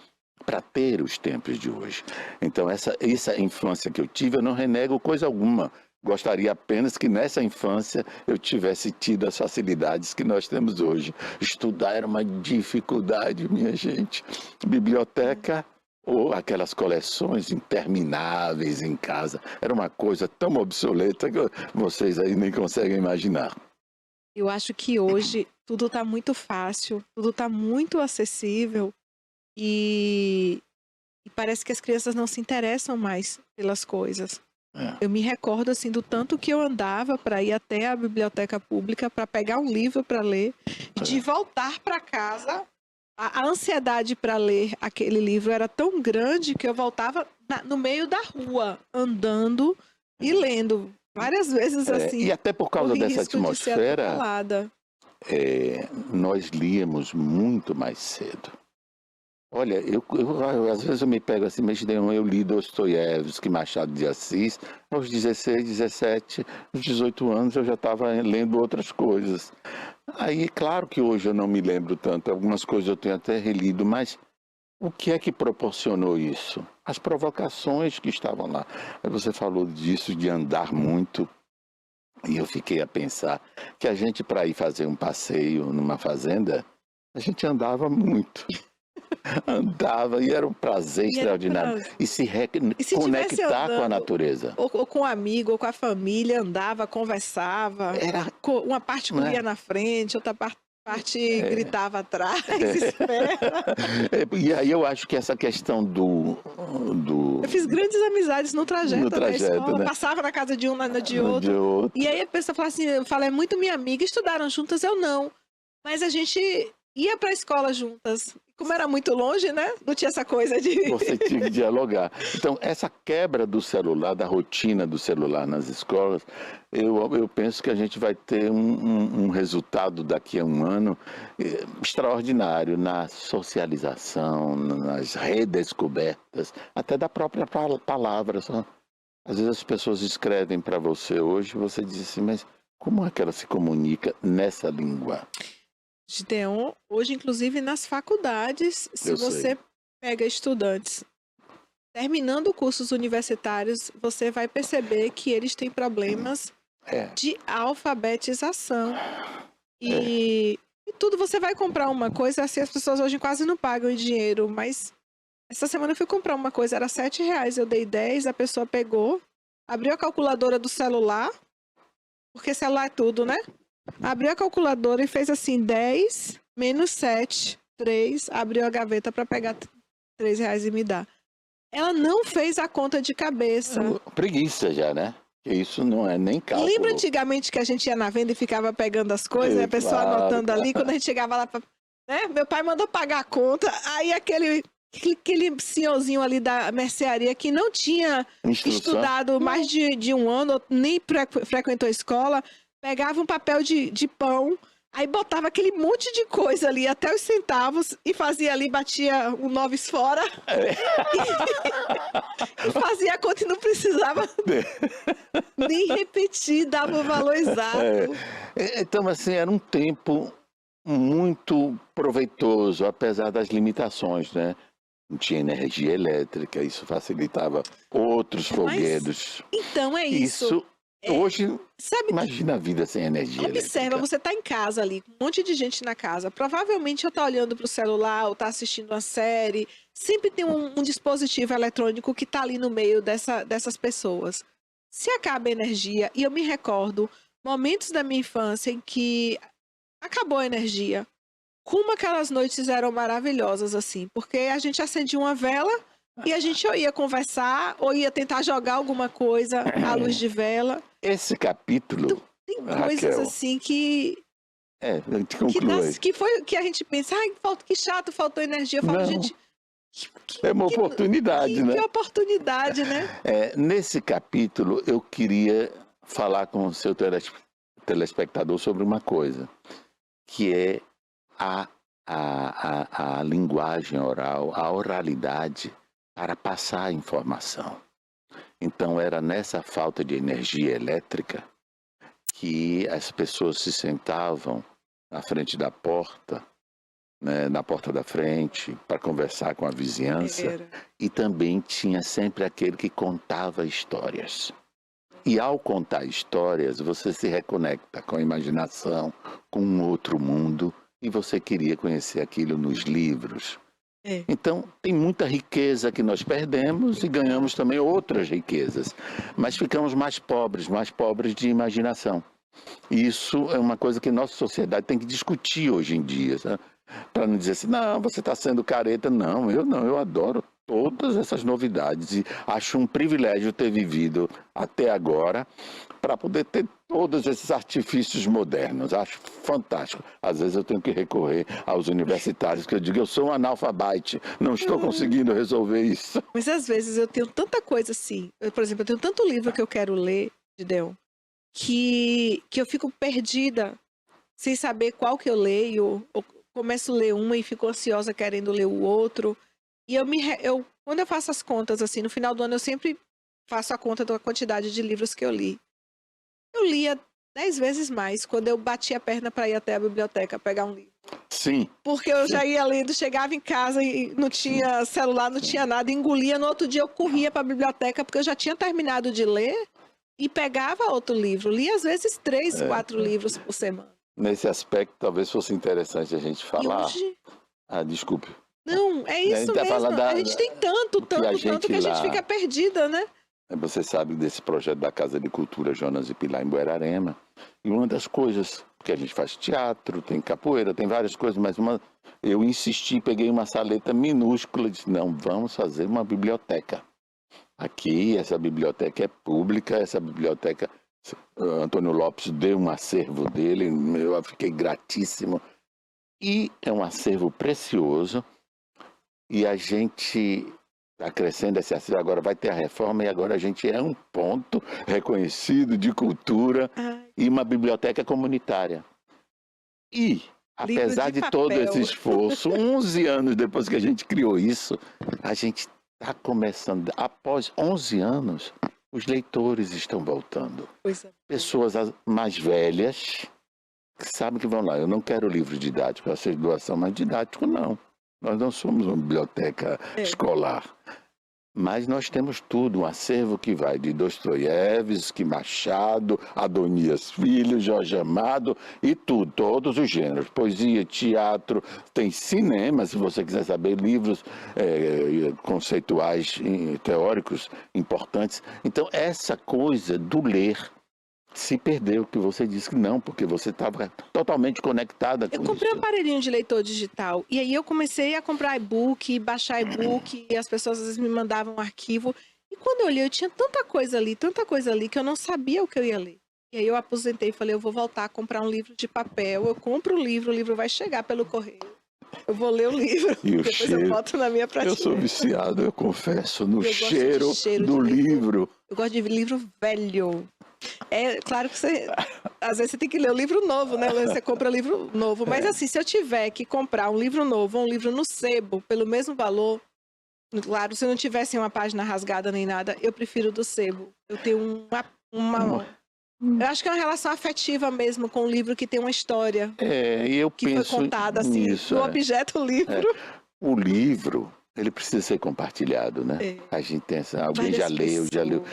para ter os tempos de hoje. Então, essa infância que eu tive, eu não renego coisa alguma. Gostaria apenas que nessa infância eu tivesse tido as facilidades que nós temos hoje. Estudar era uma dificuldade, minha gente. Biblioteca ou aquelas coleções intermináveis em casa. Era uma coisa tão obsoleta que vocês aí nem conseguem imaginar. Eu acho que hoje tudo está muito fácil, tudo está muito acessível e parece que as crianças não se interessam mais pelas coisas. Eu me recordo assim do tanto que eu andava para ir até a biblioteca pública para pegar um livro para ler e de voltar para casa. A ansiedade para ler aquele livro era tão grande que eu voltava no meio da rua, andando e lendo várias vezes assim. E até por causa dessa atmosfera, nós líamos muito mais cedo. Olha, eu às vezes eu me pego assim, mas eu li Dostoiévski, Machado de Assis, aos 16, 17, aos 18 anos eu já estava lendo outras coisas. Aí, claro que hoje eu não me lembro tanto, algumas coisas eu tenho até relido, mas o que é que proporcionou isso? As provocações que estavam lá. Você falou disso, de andar muito, e eu fiquei a pensar que a gente, para ir fazer um passeio numa fazenda, a gente andava muito. Andava e era um prazer extraordinário. E se conectar com a natureza. Ou com um amigo, ou com a família, andava, conversava. Uma parte corria na frente, outra parte gritava atrás, espera. E aí eu acho que essa questão do... Eu fiz grandes amizades no trajeto da escola. Né? Passava na casa de um, na de outro. E aí a pessoa fala assim, eu falei, é muito minha amiga, estudaram juntas, eu não. Mas a gente ia para a escola juntas. Como era muito longe, né? Não tinha essa coisa de... Você tinha que dialogar. Então, essa quebra do celular, da rotina do celular nas escolas, eu penso que a gente vai ter um resultado daqui a um ano extraordinário na socialização, nas redescobertas, até da própria palavra. Às vezes as pessoas escrevem para você hoje, você diz assim, mas como é que ela se comunica nessa língua? Gideon, hoje, inclusive, nas faculdades, se você pega estudantes terminando cursos universitários, você vai perceber que eles têm problemas de alfabetização. E tudo, você vai comprar uma coisa, assim, as pessoas hoje quase não pagam em dinheiro, mas essa semana eu fui comprar uma coisa, era R$7, eu dei 10, a pessoa pegou, abriu a calculadora do celular, porque celular é tudo, né? Abriu a calculadora e fez assim, 10 menos 7. 3, abriu a gaveta para pegar R$3 e me dar. Ela não fez a conta de cabeça. Preguiça já, né? Isso não é nem cálculo. Lembra antigamente que a gente ia na venda e ficava pegando as coisas, a pessoa claro, anotando ali, quando a gente chegava lá, né? Meu pai mandou pagar a conta, aí aquele senhorzinho ali da mercearia que não tinha estudado mais de um ano, nem frequentou a escola, pegava um papel de pão, aí botava aquele monte de coisa ali, até os centavos, e fazia ali, batia o noves fora, e fazia a conta e não precisava nem repetir, dava o valor exato. Então, assim, era um tempo muito proveitoso, apesar das limitações, né? Não tinha energia elétrica, isso facilitava outros folguedos. Então, é isso. Hoje, sabe, imagina a vida sem energia observa, elétrica. você tá em casa ali, com um monte de gente na casa. Provavelmente eu tá olhando pro celular, ou tá assistindo uma série. Sempre tem um dispositivo eletrônico que tá ali no meio dessas pessoas. Se acaba a energia, e eu me recordo momentos da minha infância em que acabou a energia. Como aquelas noites eram maravilhosas, assim. Porque a gente acendia uma vela e a gente ou ia conversar, ou ia tentar jogar alguma coisa à luz de vela. Esse capítulo, Então, tem coisas Raquel, assim que que a gente pensa, ai, que chato, faltou energia. Eu falo, Não. gente, é uma oportunidade, né? que oportunidade, né? Nesse capítulo, eu queria falar com o seu telespectador sobre uma coisa, que é a linguagem oral, a oralidade para passar a informação. Então, era nessa falta de energia elétrica que as pessoas se sentavam na frente da porta, né, na porta da frente, para conversar com a vizinhança. E também tinha sempre aquele que contava histórias. E ao contar histórias, você se reconecta com a imaginação, com um outro mundo, e você queria conhecer aquilo nos livros. Então, tem muita riqueza que nós perdemos e ganhamos também outras riquezas. Mas ficamos mais pobres de imaginação. E isso é uma coisa que nossa sociedade tem que discutir hoje em dia, para não dizer assim, não, você está sendo careta. Não, eu adoro todas essas novidades e acho um privilégio ter vivido até agora para poder ter todos esses artifícios modernos. Acho fantástico. Às vezes eu tenho que recorrer aos universitários, que eu digo, eu sou um analfabete, não estou conseguindo resolver isso. Mas às vezes eu tenho tanta coisa assim, por exemplo, eu tenho tanto livro que eu quero ler, Gideon, que eu fico perdida, sem saber qual que eu leio, ou começo a ler uma e fico ansiosa querendo ler o outro. E quando eu faço as contas, assim, no final do ano eu sempre faço a conta da quantidade de livros que eu li. Eu lia 10 vezes mais quando eu batia a perna para ir até a biblioteca pegar um livro. Sim. Porque eu já ia lendo, chegava em casa e não tinha celular, não tinha nada, engolia. No outro dia eu corria para a biblioteca porque eu já tinha terminado de ler e pegava outro livro. Lia às vezes 3, 4 livros por semana. Nesse aspecto, talvez fosse interessante a gente falar. Hoje... Desculpe. Não, é isso mesmo. A gente tem tanto que a gente fica perdida, né? Você sabe desse projeto da Casa de Cultura Jonas e Pilar em Buerarema. E uma das coisas, porque a gente faz teatro, tem capoeira, tem várias coisas, mas eu insisti, peguei uma saleta minúscula e disse, não, vamos fazer uma biblioteca. Aqui, essa biblioteca é pública, essa biblioteca, Antônio Lopes deu um acervo dele, eu fiquei gratíssimo. E é um acervo precioso, e a gente está crescendo esse acervo, agora vai ter a reforma, e agora a gente é um ponto reconhecido de cultura e uma biblioteca comunitária. E, apesar de todo esse esforço, 11 anos depois que a gente criou isso, a gente está começando, após 11 anos, os leitores estão voltando. Pessoas mais velhas que sabem que vão lá. Eu não quero livro didático, eu aceito doação, mas didático não. Nós não somos uma biblioteca escolar. Mas nós temos tudo, um acervo que vai de Dostoiévski, Machado, Adonias Filho, Jorge Amado e tudo, todos os gêneros. Poesia, teatro, tem cinema, se você quiser saber, livros conceituais, teóricos importantes. Então, essa coisa do ler se perdeu, que você disse que não, porque você estava totalmente conectada com Eu comprei um isso. aparelhinho de leitor digital e aí eu comecei a comprar e-book, baixar e-book, e as pessoas às vezes me mandavam um arquivo. E quando eu olhei, eu tinha tanta coisa ali, que eu não sabia o que eu ia ler. E aí eu aposentei e falei, eu vou voltar a comprar um livro de papel, eu compro o livro vai chegar pelo correio. Eu vou ler o livro, E o depois cheiro, eu boto na minha eu prateleira. sou viciado, eu confesso, no Eu gosto de cheiro, cheiro do de livro. livro. Eu gosto de livro velho. É claro que você, às vezes você tem que ler o livro novo, né? Você compra livro novo. Mas assim, se eu tiver que comprar um livro novo ou um livro no sebo pelo mesmo valor, claro, se não tivesse uma página rasgada nem nada, eu prefiro do sebo. Eu tenho eu acho que é uma relação afetiva mesmo com um livro que tem uma história E eu que foi penso contada assim, nisso. no objeto livro. O livro, ele precisa ser compartilhado, né? A gente tem alguém já leu,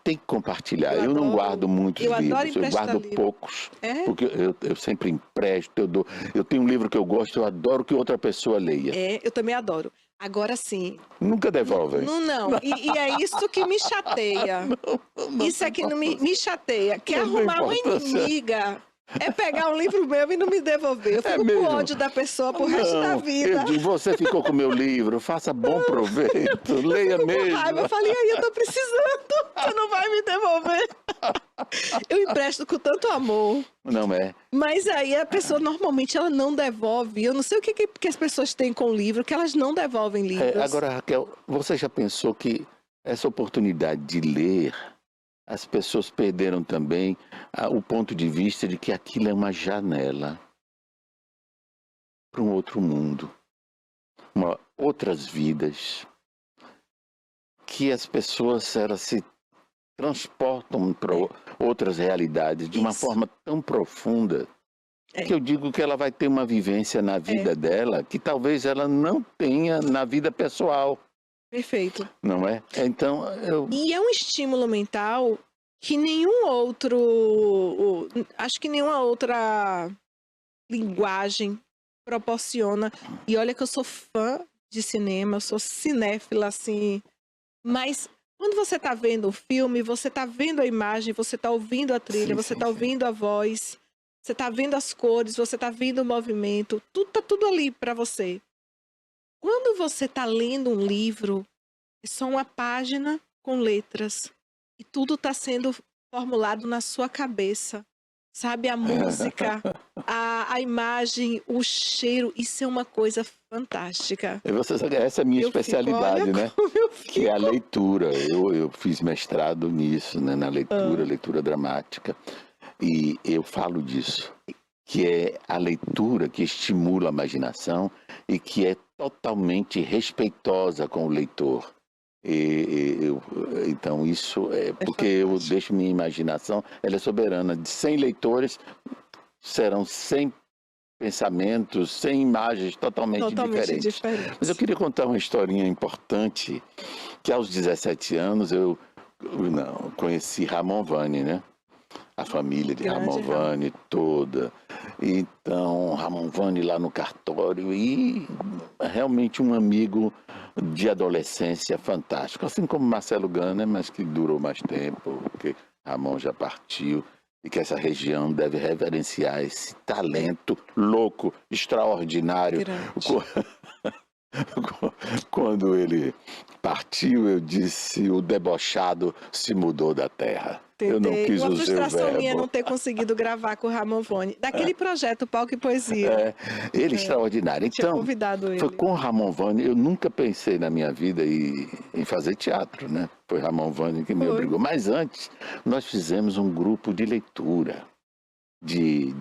tem que compartilhar. Eu não guardo muitos livros, eu guardo poucos. Porque eu sempre empresto, eu tenho um livro que eu gosto, eu adoro que outra pessoa leia. Eu também adoro. Agora sim. Nunca devolvem. Não. E é isso que me chateia. Isso é que não me chateia. Quer arrumar uma inimiga. É pegar um livro meu e não me devolver. Eu fico com ódio da pessoa pro resto da vida. Eu digo, você ficou com o meu livro, faça bom proveito, leia mesmo. Com raiva, eu falei, aí eu tô precisando, você não vai me devolver. Eu empresto com tanto amor. Não é. Mas aí a pessoa normalmente ela não devolve. Eu não sei o que as pessoas têm com o livro, que elas não devolvem livros. Agora, Raquel, você já pensou que essa oportunidade de ler, as pessoas perderam também o ponto de vista de que aquilo é uma janela para um outro mundo, outras vidas, que as pessoas elas se transportam para outras realidades de uma forma tão profunda que eu digo que ela vai ter uma vivência na vida dela que talvez ela não tenha na vida pessoal. Perfeito. Não é? Então, E é um estímulo mental que nenhum outro, acho que nenhuma outra linguagem proporciona. E olha que eu sou fã de cinema, eu sou cinéfila, assim, mas quando você está vendo o filme, você está vendo a imagem, você está ouvindo a trilha, você está ouvindo a voz, você está vendo as cores, você está vendo o movimento, tá tudo ali para você. Quando você está lendo um livro, é só uma página com letras e tudo está sendo formulado na sua cabeça. Sabe, a música, a imagem, o cheiro, isso é uma coisa fantástica. Essa é a minha especialidade, né? Que é a leitura. Eu fiz mestrado nisso, né? Na leitura dramática. E eu falo disso, que é a leitura que estimula a imaginação e que é totalmente respeitosa com o leitor. Então isso é porque eu deixo minha imaginação, ela é soberana. De 100 leitores serão 100 pensamentos, 100 imagens totalmente diferentes. Mas eu queria contar uma historinha importante, que aos 17 anos eu conheci Ramon Vani, né? A família de Ramon Vani toda. Então, Ramon Vani lá no cartório e realmente um amigo de adolescência fantástico. Assim como Marcelo Gana, mas que durou mais tempo, porque Ramon já partiu e que essa região deve reverenciar esse talento louco, extraordinário. Quando ele partiu, eu disse, o debochado se mudou da terra. Eu não quis uma usar o frustração verbo. minha não ter conseguido gravar com o Ramon Vani. Daquele projeto Palco e Poesia. Ele é extraordinário. Então, convidado ele. foi com o Ramon Vani. Eu nunca pensei na minha vida em fazer teatro, né? Foi Ramon Vani que me obrigou. Mas antes, nós fizemos um grupo de leitura, de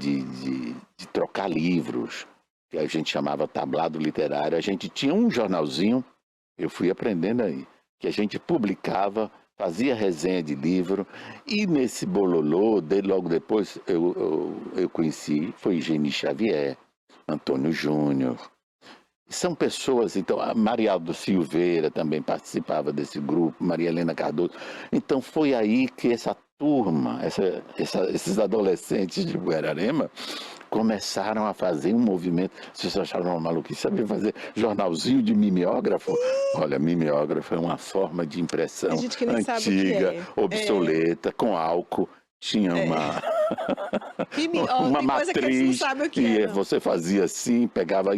trocar livros, que a gente chamava tablado literário. A gente tinha um jornalzinho, eu fui aprendendo aí, que a gente publicava, fazia resenha de livro, e nesse bololô, logo depois eu conheci, foi Geni Xavier, Antônio Júnior. São pessoas, então, a Marialdo Silveira também participava desse grupo, Maria Helena Cardoso. Então foi aí que essa turma, esses adolescentes de Guararema, começaram a fazer um movimento. Vocês acharam uma maluquice? Sabia fazer jornalzinho de mimeógrafo? Olha, mimeógrafo é uma forma de impressão antiga, obsoleta, com álcool. tinha uma, Uma uma coisa que eles não matriz, sabem o que e é. Não. você fazia assim, pegava,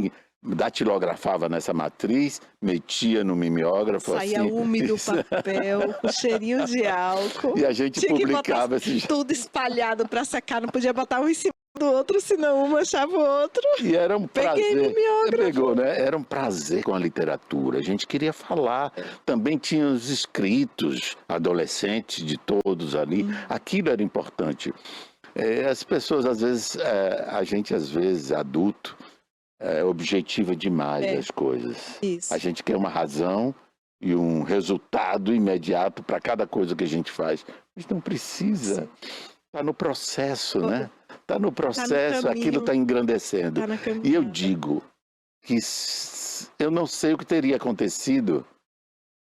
datilografava nessa matriz, metia no mimeógrafo Saía assim. úmido o Isso. papel, com cheirinho de álcool. E a gente Tinha que publicava botar esses... tudo espalhado para secar, não podia botar um em cima do outro, senão um manchava o outro. E era um Peguei prazer. mimeógrafo. Você pegou, né? Era um prazer com a literatura. A gente queria falar. Também tinha os escritos adolescentes de todos ali. Aquilo era importante. As pessoas, às vezes, a gente, às vezes, adulto, objetiva demais as coisas. Isso. A gente quer uma razão e um resultado imediato para cada coisa que a gente faz. Mas não precisa. Está no processo, né? Está no processo, caminho. aquilo está engrandecendo. Tá na E eu caminhada. digo que eu não sei o que teria acontecido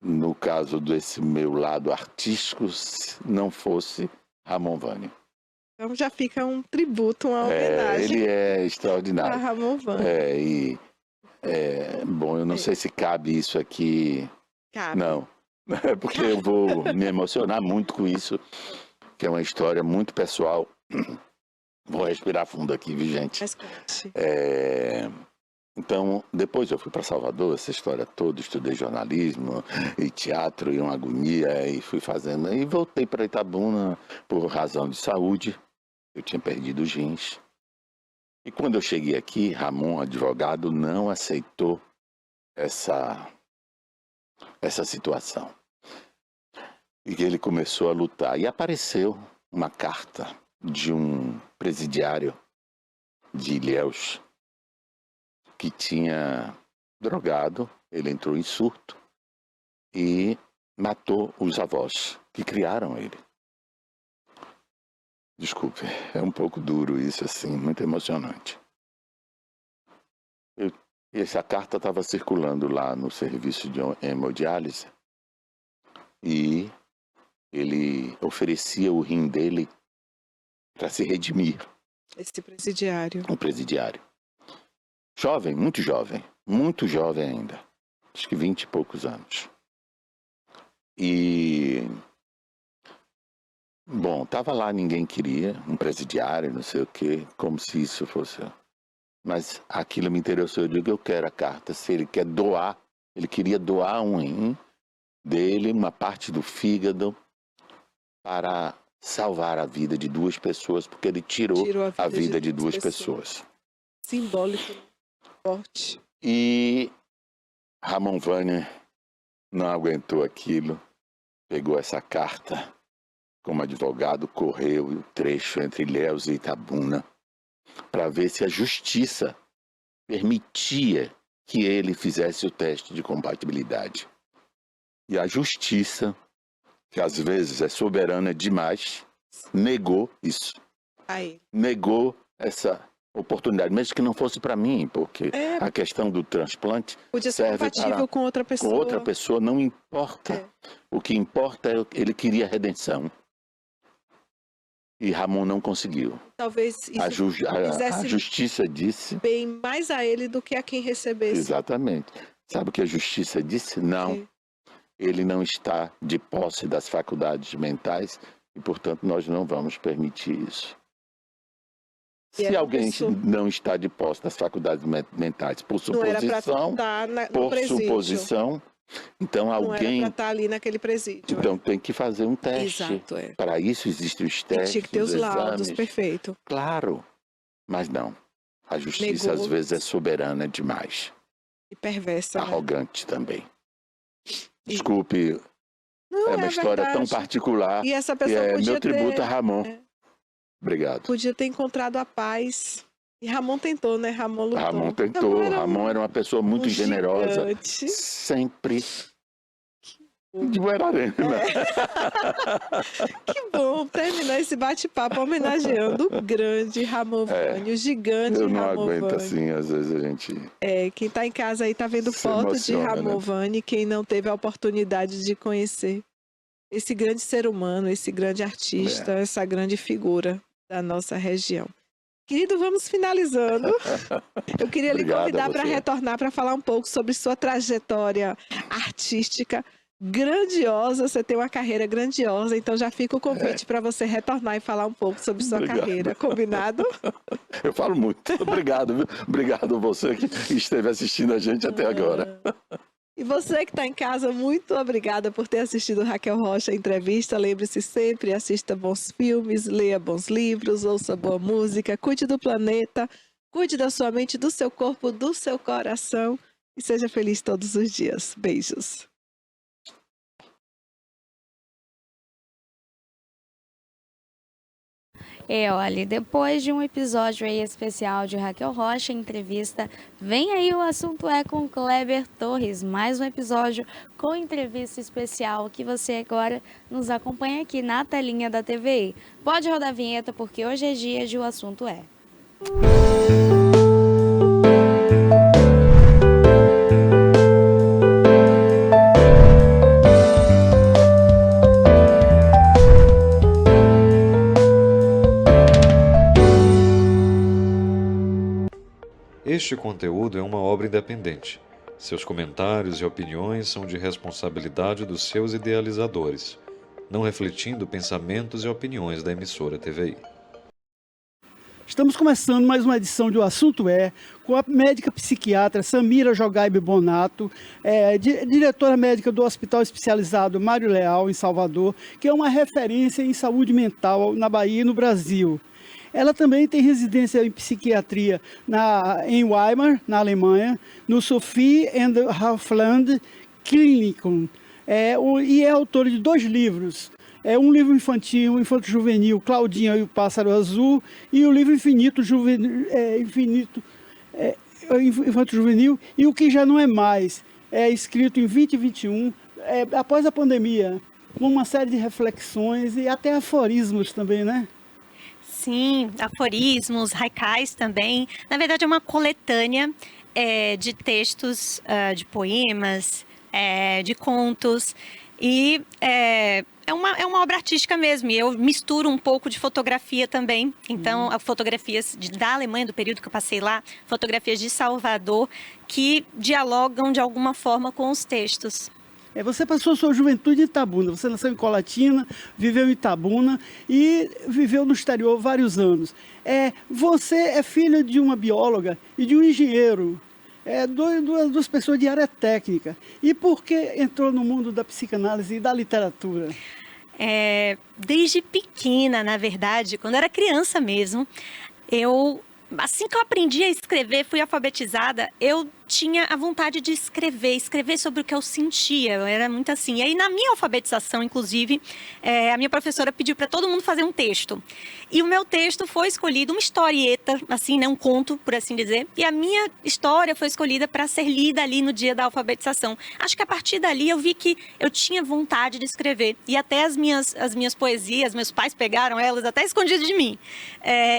no caso desse meu lado artístico se não fosse Ramon Vânio. Então já fica um tributo, uma homenagem Ele é a extraordinário. Ramon Vânio. Bom, eu não sei se cabe isso aqui. Cabe. Não, porque eu vou me emocionar muito com isso, que é uma história muito pessoal. Vou respirar fundo aqui, viu, gente? Mas conte. Então, depois eu fui para Salvador, essa história toda, estudei jornalismo e teatro e uma agonia, e fui fazendo. E voltei para Itabuna por razão de saúde. Eu tinha perdido os rins. E quando eu cheguei aqui, Ramon, advogado, não aceitou essa situação. E ele começou a lutar. E apareceu uma carta de um presidiário de Ilhéus que tinha drogado, ele entrou em surto e matou os avós que criaram ele. Desculpe, é um pouco duro isso, assim, muito emocionante. Essa carta estava circulando lá no serviço de hemodiálise e ele oferecia o rim dele para se redimir. Esse presidiário. Um presidiário. Jovem, muito jovem ainda. Acho que 20 e poucos anos. E... Bom, estava lá, ninguém queria, um presidiário, não sei o quê, como se isso fosse... Mas aquilo me interessou, eu digo, eu quero a carta. Se ele quer doar, ele queria doar um rim dele, uma parte do fígado, para salvar a vida de 2 pessoas, porque ele tirou a vida de 2 pessoas. Simbólico, forte. E Ramon Vânio não aguentou aquilo, pegou essa carta como advogado, correu o trecho entre Ilhéus e Itabuna para ver se a justiça permitia que ele fizesse o teste de compatibilidade. E a justiça, que às vezes é soberana demais, negou isso. Aí. Negou essa oportunidade, mesmo que não fosse para mim, porque a questão do transplante podia ser serve compatível para com outra pessoa. Com outra pessoa, não importa. O que importa é que ele queria redenção. E Ramon não conseguiu. Talvez isso A justiça disse... bem mais a ele do que a quem recebesse. Exatamente. Sabe o que a justiça disse? Não. Ele não está de posse das faculdades mentais e, portanto, nós não vamos permitir isso. Se alguém não está de posse das faculdades mentais por suposição, então não alguém... era para estar ali naquele presídio. Então tem que fazer um teste. Exato, Para isso existem os testes, tinha que ter os laudos, exames. perfeito. Claro, mas não. A justiça às vezes é soberana demais. E perversa. Arrogante também. Desculpe, é uma história tão particular. E essa pessoa podia meu tributo a Ramon. Obrigado. Podia ter encontrado a paz. E Ramon tentou, né? Ramon lutou. Ramon tentou. Ramon era uma pessoa muito generosa. Gigante. Sempre de Buerarema. Que bom terminar esse bate-papo homenageando o grande Ramon Vânio, o gigante Ramon Vânio. Eu não aguento assim, às vezes a gente... Quem está em casa aí está vendo foto de Ramon Vânio, quem não teve a oportunidade de conhecer esse grande ser humano, esse grande artista, essa grande figura da nossa região. Querido, vamos finalizando. Eu queria lhe convidar para retornar, para falar um pouco sobre sua trajetória artística, grandiosa, você tem uma carreira grandiosa, então já fica o convite para você retornar e falar um pouco sobre sua carreira, combinado? Eu falo muito. Obrigado, viu? Obrigado a você que esteve assistindo a gente até agora. E você que está em casa, muito obrigada por ter assistido Raquel Rocha Entrevista. Lembre-se sempre, assista bons filmes, leia bons livros, ouça boa música, cuide do planeta, cuide da sua mente, do seu corpo, do seu coração e seja feliz todos os dias. Beijos. Olha, depois de um episódio aí especial de Raquel Rocha Entrevista, vem aí o assunto com Kleber Torres, mais um episódio com entrevista especial que você agora nos acompanha aqui na telinha da TVI. Pode rodar a vinheta porque hoje é dia de o assunto Este conteúdo é uma obra independente. Seus comentários e opiniões são de responsabilidade dos seus idealizadores, não refletindo pensamentos e opiniões da emissora TVI. Estamos começando mais uma edição de O Assunto com a médica psiquiatra Samira Jogaibe Bonato, diretora médica do Hospital Especializado Mário Leal, em Salvador, que é uma referência em saúde mental na Bahia e no Brasil. Ela também tem residência em psiquiatria em Weimar, na Alemanha, no Sophie and Hofland Klinikum, e é autora de 2 livros. Um livro infantil, infanto-juvenil, Claudinha e o Pássaro Azul, e o livro infanto-juvenil, e o que já não é mais, escrito em 2021, após a pandemia, com uma série de reflexões e até aforismos também, né? Sim, aforismos, haikais também. Na verdade, é uma coletânea de textos, de poemas, de contos. E é uma obra artística mesmo. E eu misturo um pouco de fotografia também. Então, fotografias da Alemanha, do período que eu passei lá, fotografias de Salvador, que dialogam de alguma forma com os textos. Você passou sua juventude em Itabuna, você nasceu em Colatina, viveu em Itabuna e viveu no exterior vários anos. Você é filha de uma bióloga e de um engenheiro, duas pessoas de área técnica. E por que entrou no mundo da psicanálise e da literatura? Desde pequena, na verdade, quando era criança mesmo, assim que eu aprendi a escrever, fui alfabetizada, eu tinha a vontade de escrever sobre o que eu sentia, eu era muito assim. E aí, na minha alfabetização, inclusive, a minha professora pediu para todo mundo fazer um texto. E o meu texto foi escolhido, uma historieta, assim, né, um conto, por assim dizer. E a minha história foi escolhida para ser lida ali no dia da alfabetização. Acho que a partir dali eu vi que eu tinha vontade de escrever. E até as minhas poesias, meus pais pegaram elas até escondidas de mim.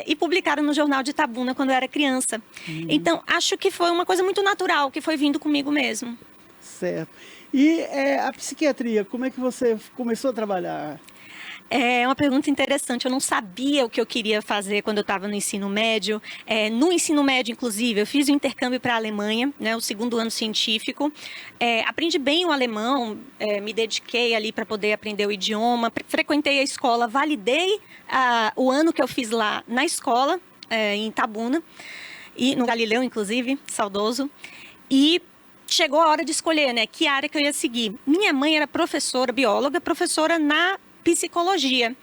E publicaram no Jornal de Itabuna quando eu era criança. Então, acho que foi uma coisa muito natural, que foi vindo comigo mesmo. Certo. E a psiquiatria, como é que você começou a trabalhar? É uma pergunta interessante. Eu não sabia o que eu queria fazer quando eu estava no ensino médio. No ensino médio, inclusive, eu fiz o intercâmbio para a Alemanha, né, o 2º ano científico. Aprendi bem o alemão, me dediquei ali para poder aprender o idioma. Frequentei a escola, validei o ano que eu fiz lá na escola, em Itabuna. E no Galileu, inclusive, saudoso. E chegou a hora de escolher, né, que área que eu ia seguir. Minha mãe era professora, bióloga, professora na psicologia.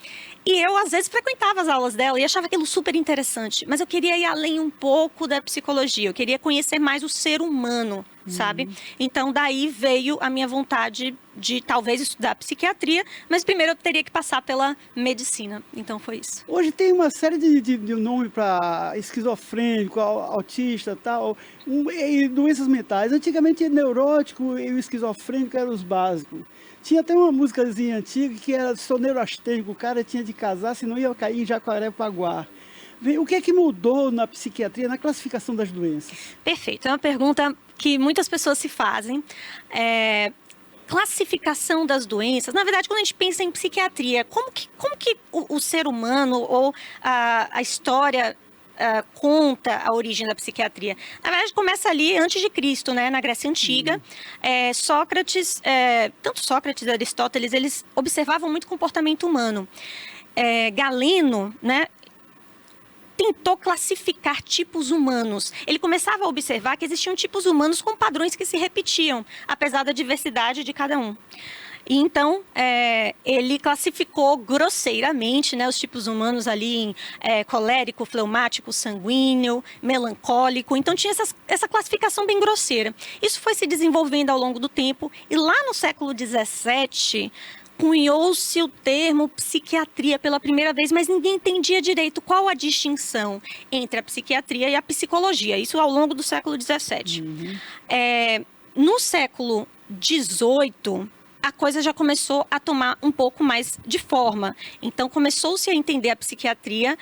E eu, às vezes, frequentava as aulas dela e achava aquilo super interessante. Mas eu queria ir além um pouco da psicologia. Eu queria conhecer mais o ser humano, sabe? Então, daí veio a minha vontade de talvez estudar psiquiatria, mas primeiro eu teria que passar pela medicina. Então, foi isso. Hoje tem uma série de nome para esquizofrênico, autista, tal, e doenças mentais. Antigamente, neurótico e o esquizofrênico eram os básicos. Tinha até uma músicazinha antiga que era sou neurastênico, o cara tinha de casar, senão ia cair em Jacarepaguá. O que é que mudou na psiquiatria, na classificação das doenças? Perfeito, é uma pergunta que muitas pessoas se fazem. Classificação das doenças, na verdade, quando a gente pensa em psiquiatria, como que o ser humano ou a história conta a origem da psiquiatria? Na verdade, começa ali antes de Cristo, né, na Grécia Antiga. Sócrates, tanto Sócrates e Aristóteles, eles observavam muito o comportamento humano. Galeno, né, tentou classificar tipos humanos. Ele começava a observar que existiam tipos humanos com padrões que se repetiam, apesar da diversidade de cada um. E então, ele classificou grosseiramente, né, os tipos humanos ali em colérico, fleumático, sanguíneo, melancólico. Então, tinha essa classificação bem grosseira. Isso foi se desenvolvendo ao longo do tempo. E lá no século XVII, cunhou-se o termo psiquiatria pela primeira vez, mas ninguém entendia direito qual a distinção entre a psiquiatria e a psicologia. Isso ao longo do século XVII. No século XVIII, a coisa já começou a tomar um pouco mais de forma. Então, começou-se a entender a psiquiatria,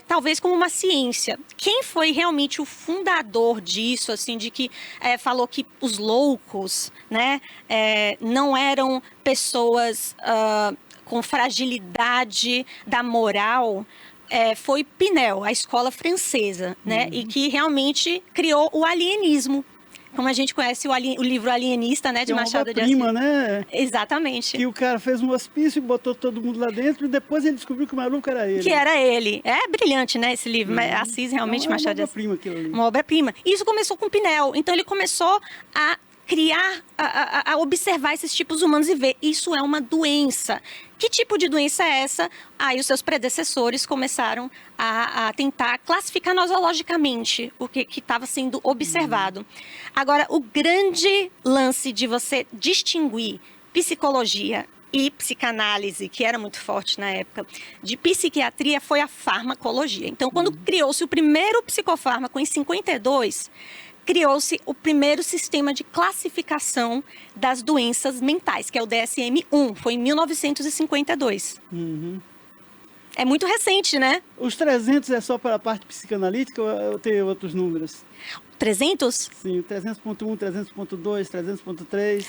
talvez como uma ciência. Quem foi realmente o fundador disso, assim, de que falou que os loucos, né, não eram pessoas com fragilidade da moral, foi Pinel, a escola francesa, né, e que realmente criou o alienismo. Como a gente conhece o livro Alienista, né, de Machado de Assis. Prima, né? Exatamente. Que o cara fez um hospício e botou todo mundo lá dentro e depois ele descobriu que o maluco era ele. Que era ele. É brilhante, né, esse livro. Assis, realmente, Machado de Assis. É uma obra-prima aquilo ali. Uma obra-prima. E isso começou com Pinel. Então, ele começou a criar, a observar esses tipos humanos e ver, isso é uma doença. Que tipo de doença é essa? Aí os seus predecessores começaram a tentar classificar nosologicamente o que estava sendo observado. Agora, o grande lance de você distinguir psicologia e psicanálise, que era muito forte na época, de psiquiatria, foi a farmacologia. Então, quando criou-se o primeiro psicofármaco em 52, criou-se o primeiro sistema de classificação das doenças mentais, que é o DSM-1, foi em 1952. É muito recente, né? Os 300 é só para a parte psicanalítica ou tem outros números? 300? Sim, 300.1, 300.2, 300.3...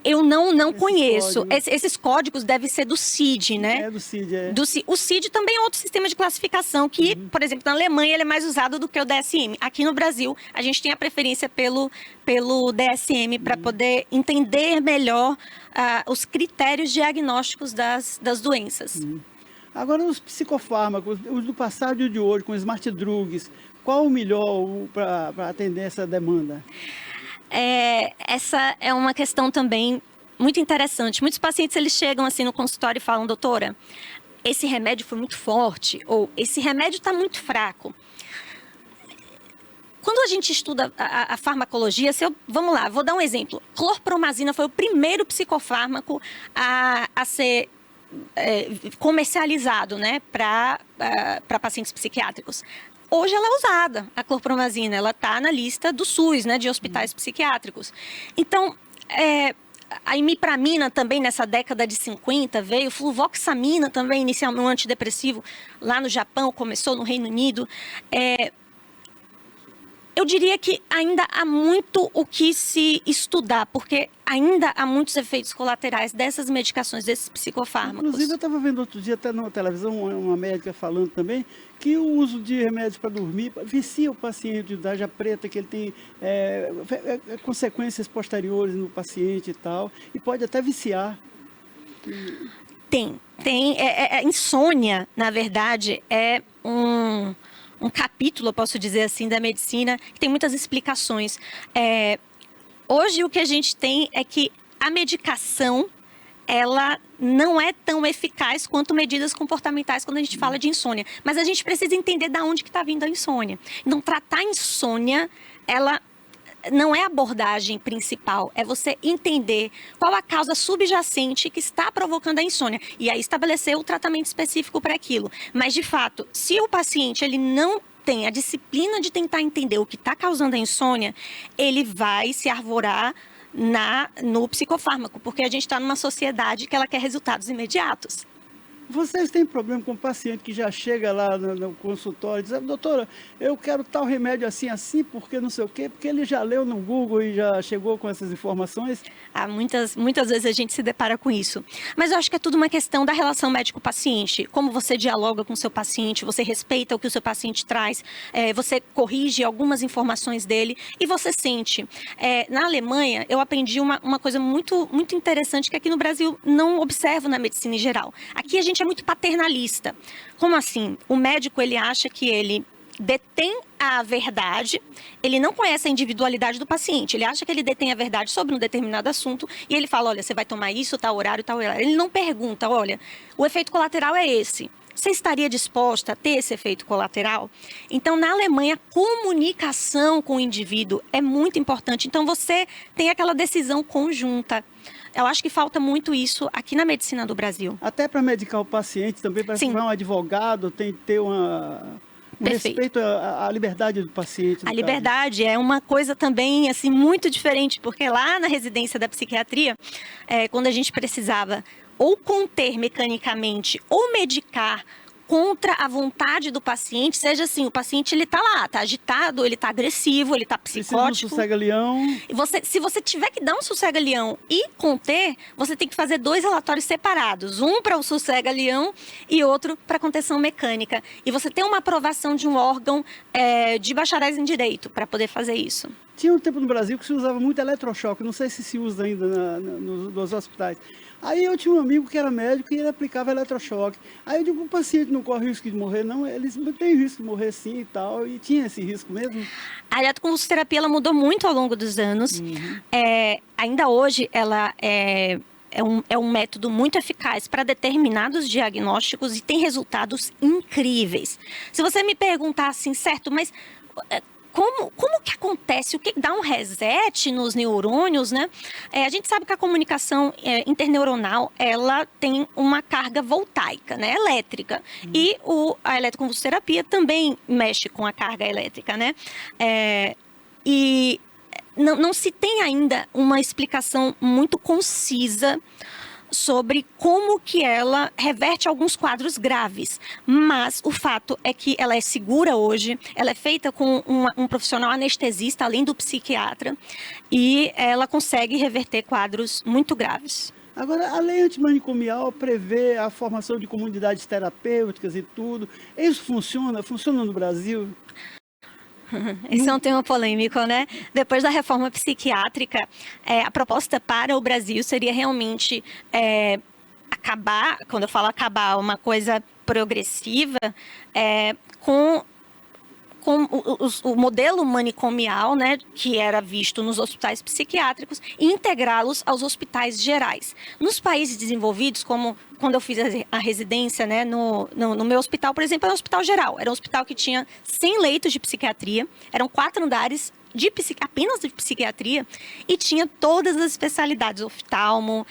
Eu não conheço. Esses códigos devem ser do CID, né? É do CID, é. O CID também é outro sistema de classificação que, por exemplo, na Alemanha ele é mais usado do que o DSM. Aqui no Brasil, a gente tem a preferência pelo DSM para poder entender melhor os critérios diagnósticos das doenças. Agora, os psicofármacos, os do passado e o de hoje, com smart drugs, qual o melhor para atender essa demanda? Essa é uma questão também muito interessante. Muitos pacientes eles chegam assim no consultório e falam, doutora, esse remédio foi muito forte, ou esse remédio está muito fraco. Quando a gente estuda a farmacologia, vamos lá, vou dar um exemplo. Clorpromazina foi o primeiro psicofármaco a ser comercializado, né, para pacientes psiquiátricos. Hoje ela é usada, a clorpromazina, ela está na lista do SUS, né, de hospitais psiquiátricos. Então, a imipramina também nessa década de 50 veio, fluvoxamina também, inicialmente um antidepressivo, lá no Japão, começou no Reino Unido. Eu diria que ainda há muito o que se estudar, porque ainda há muitos efeitos colaterais dessas medicações, desses psicofármacos. Inclusive, eu estava vendo outro dia, até na televisão, uma médica falando também, que o uso de remédios para dormir vicia o paciente de tarja preta, que ele tem consequências posteriores no paciente e tal, e pode até viciar. Tem. Insônia, na verdade, é um capítulo, eu posso dizer assim, da medicina, que tem muitas explicações. Hoje, o que a gente tem é que a medicação, ela não é tão eficaz quanto medidas comportamentais quando a gente fala de insônia. Mas a gente precisa entender de onde que está vindo a insônia. Então, tratar a insônia, ela não é a abordagem principal, é você entender qual a causa subjacente que está provocando a insônia e aí estabelecer o tratamento específico para aquilo. Mas, de fato, se o paciente ele não tem a disciplina de tentar entender o que está causando a insônia, ele vai se arvorar no psicofármaco, porque a gente está numa sociedade que ela quer resultados imediatos. Vocês têm problema com o paciente que já chega lá no consultório e diz, doutora, eu quero tal remédio assim, porque não sei o quê, porque ele já leu no Google e já chegou com essas informações? Muitas vezes a gente se depara com isso. Mas eu acho que é tudo uma questão da relação médico-paciente. Como você dialoga com o seu paciente, você respeita o que o seu paciente traz, você corrige algumas informações dele e você sente. Na Alemanha, eu aprendi uma coisa muito, muito interessante que aqui no Brasil não observo na medicina em geral. Aqui a gente é muito paternalista. Como assim? O médico, ele acha que ele detém a verdade, ele não conhece a individualidade do paciente, ele acha que ele detém a verdade sobre um determinado assunto e ele fala, olha, você vai tomar isso, tal horário, tal horário. Ele não pergunta, olha, o efeito colateral é esse. Você estaria disposta a ter esse efeito colateral? Então, na Alemanha, a comunicação com o indivíduo é muito importante. Então, você tem aquela decisão conjunta. Eu acho que falta muito isso aqui na medicina do Brasil. Até para medicar o paciente também, parece que vai um advogado, tem que ter respeito à liberdade do paciente. A liberdade é uma coisa também assim, muito diferente, porque lá na residência da psiquiatria, quando a gente precisava ou conter mecanicamente ou medicar contra a vontade do paciente, seja assim, o paciente ele tá lá, tá agitado, ele tá agressivo, ele tá psicótico. Precisa de um sossega-leão. Se você tiver que dar um sossega-leão e conter, você tem que fazer 2 relatórios separados, um para o sossega-leão e outro para contenção mecânica. E você tem uma aprovação de um órgão de bacharéis em direito para poder fazer isso. Tinha um tempo no Brasil que se usava muito eletrochoque, não sei se usa ainda nos hospitais. Aí eu tinha um amigo que era médico e ele aplicava eletrochoque. Aí eu digo, o paciente não corre risco de morrer, não? Eles têm risco de morrer sim e tal, e tinha esse risco mesmo? A eletroconvulsoterapia ela mudou muito ao longo dos anos. Ainda hoje ela é um método muito eficaz para determinados diagnósticos e tem resultados incríveis. Se você me perguntar assim, certo, mas como que acontece? O que dá um reset nos neurônios, né? A gente sabe que a comunicação interneuronal, ela tem uma carga voltaica, né? Elétrica. E a eletroconvulsoterapia também mexe com a carga elétrica, né? E não se tem ainda uma explicação muito concisa sobre como que ela reverte alguns quadros graves, mas o fato é que ela é segura hoje, ela é feita com um profissional anestesista, além do psiquiatra, e ela consegue reverter quadros muito graves. Agora, a lei antimanicomial prevê a formação de comunidades terapêuticas e tudo. Isso funciona? Funciona no Brasil? Esse é um tema polêmico, né? Depois da reforma psiquiátrica, a proposta para o Brasil seria realmente acabar, quando eu falo acabar, uma coisa progressiva, com o modelo manicomial, né, que era visto nos hospitais psiquiátricos, e integrá-los aos hospitais gerais. Nos países desenvolvidos, como quando eu fiz a residência, né, no meu hospital, por exemplo, era um hospital geral. Era um hospital que tinha 100 leitos de psiquiatria, eram 4 andares apenas de psiquiatria, e tinha todas as especialidades, oftalmo,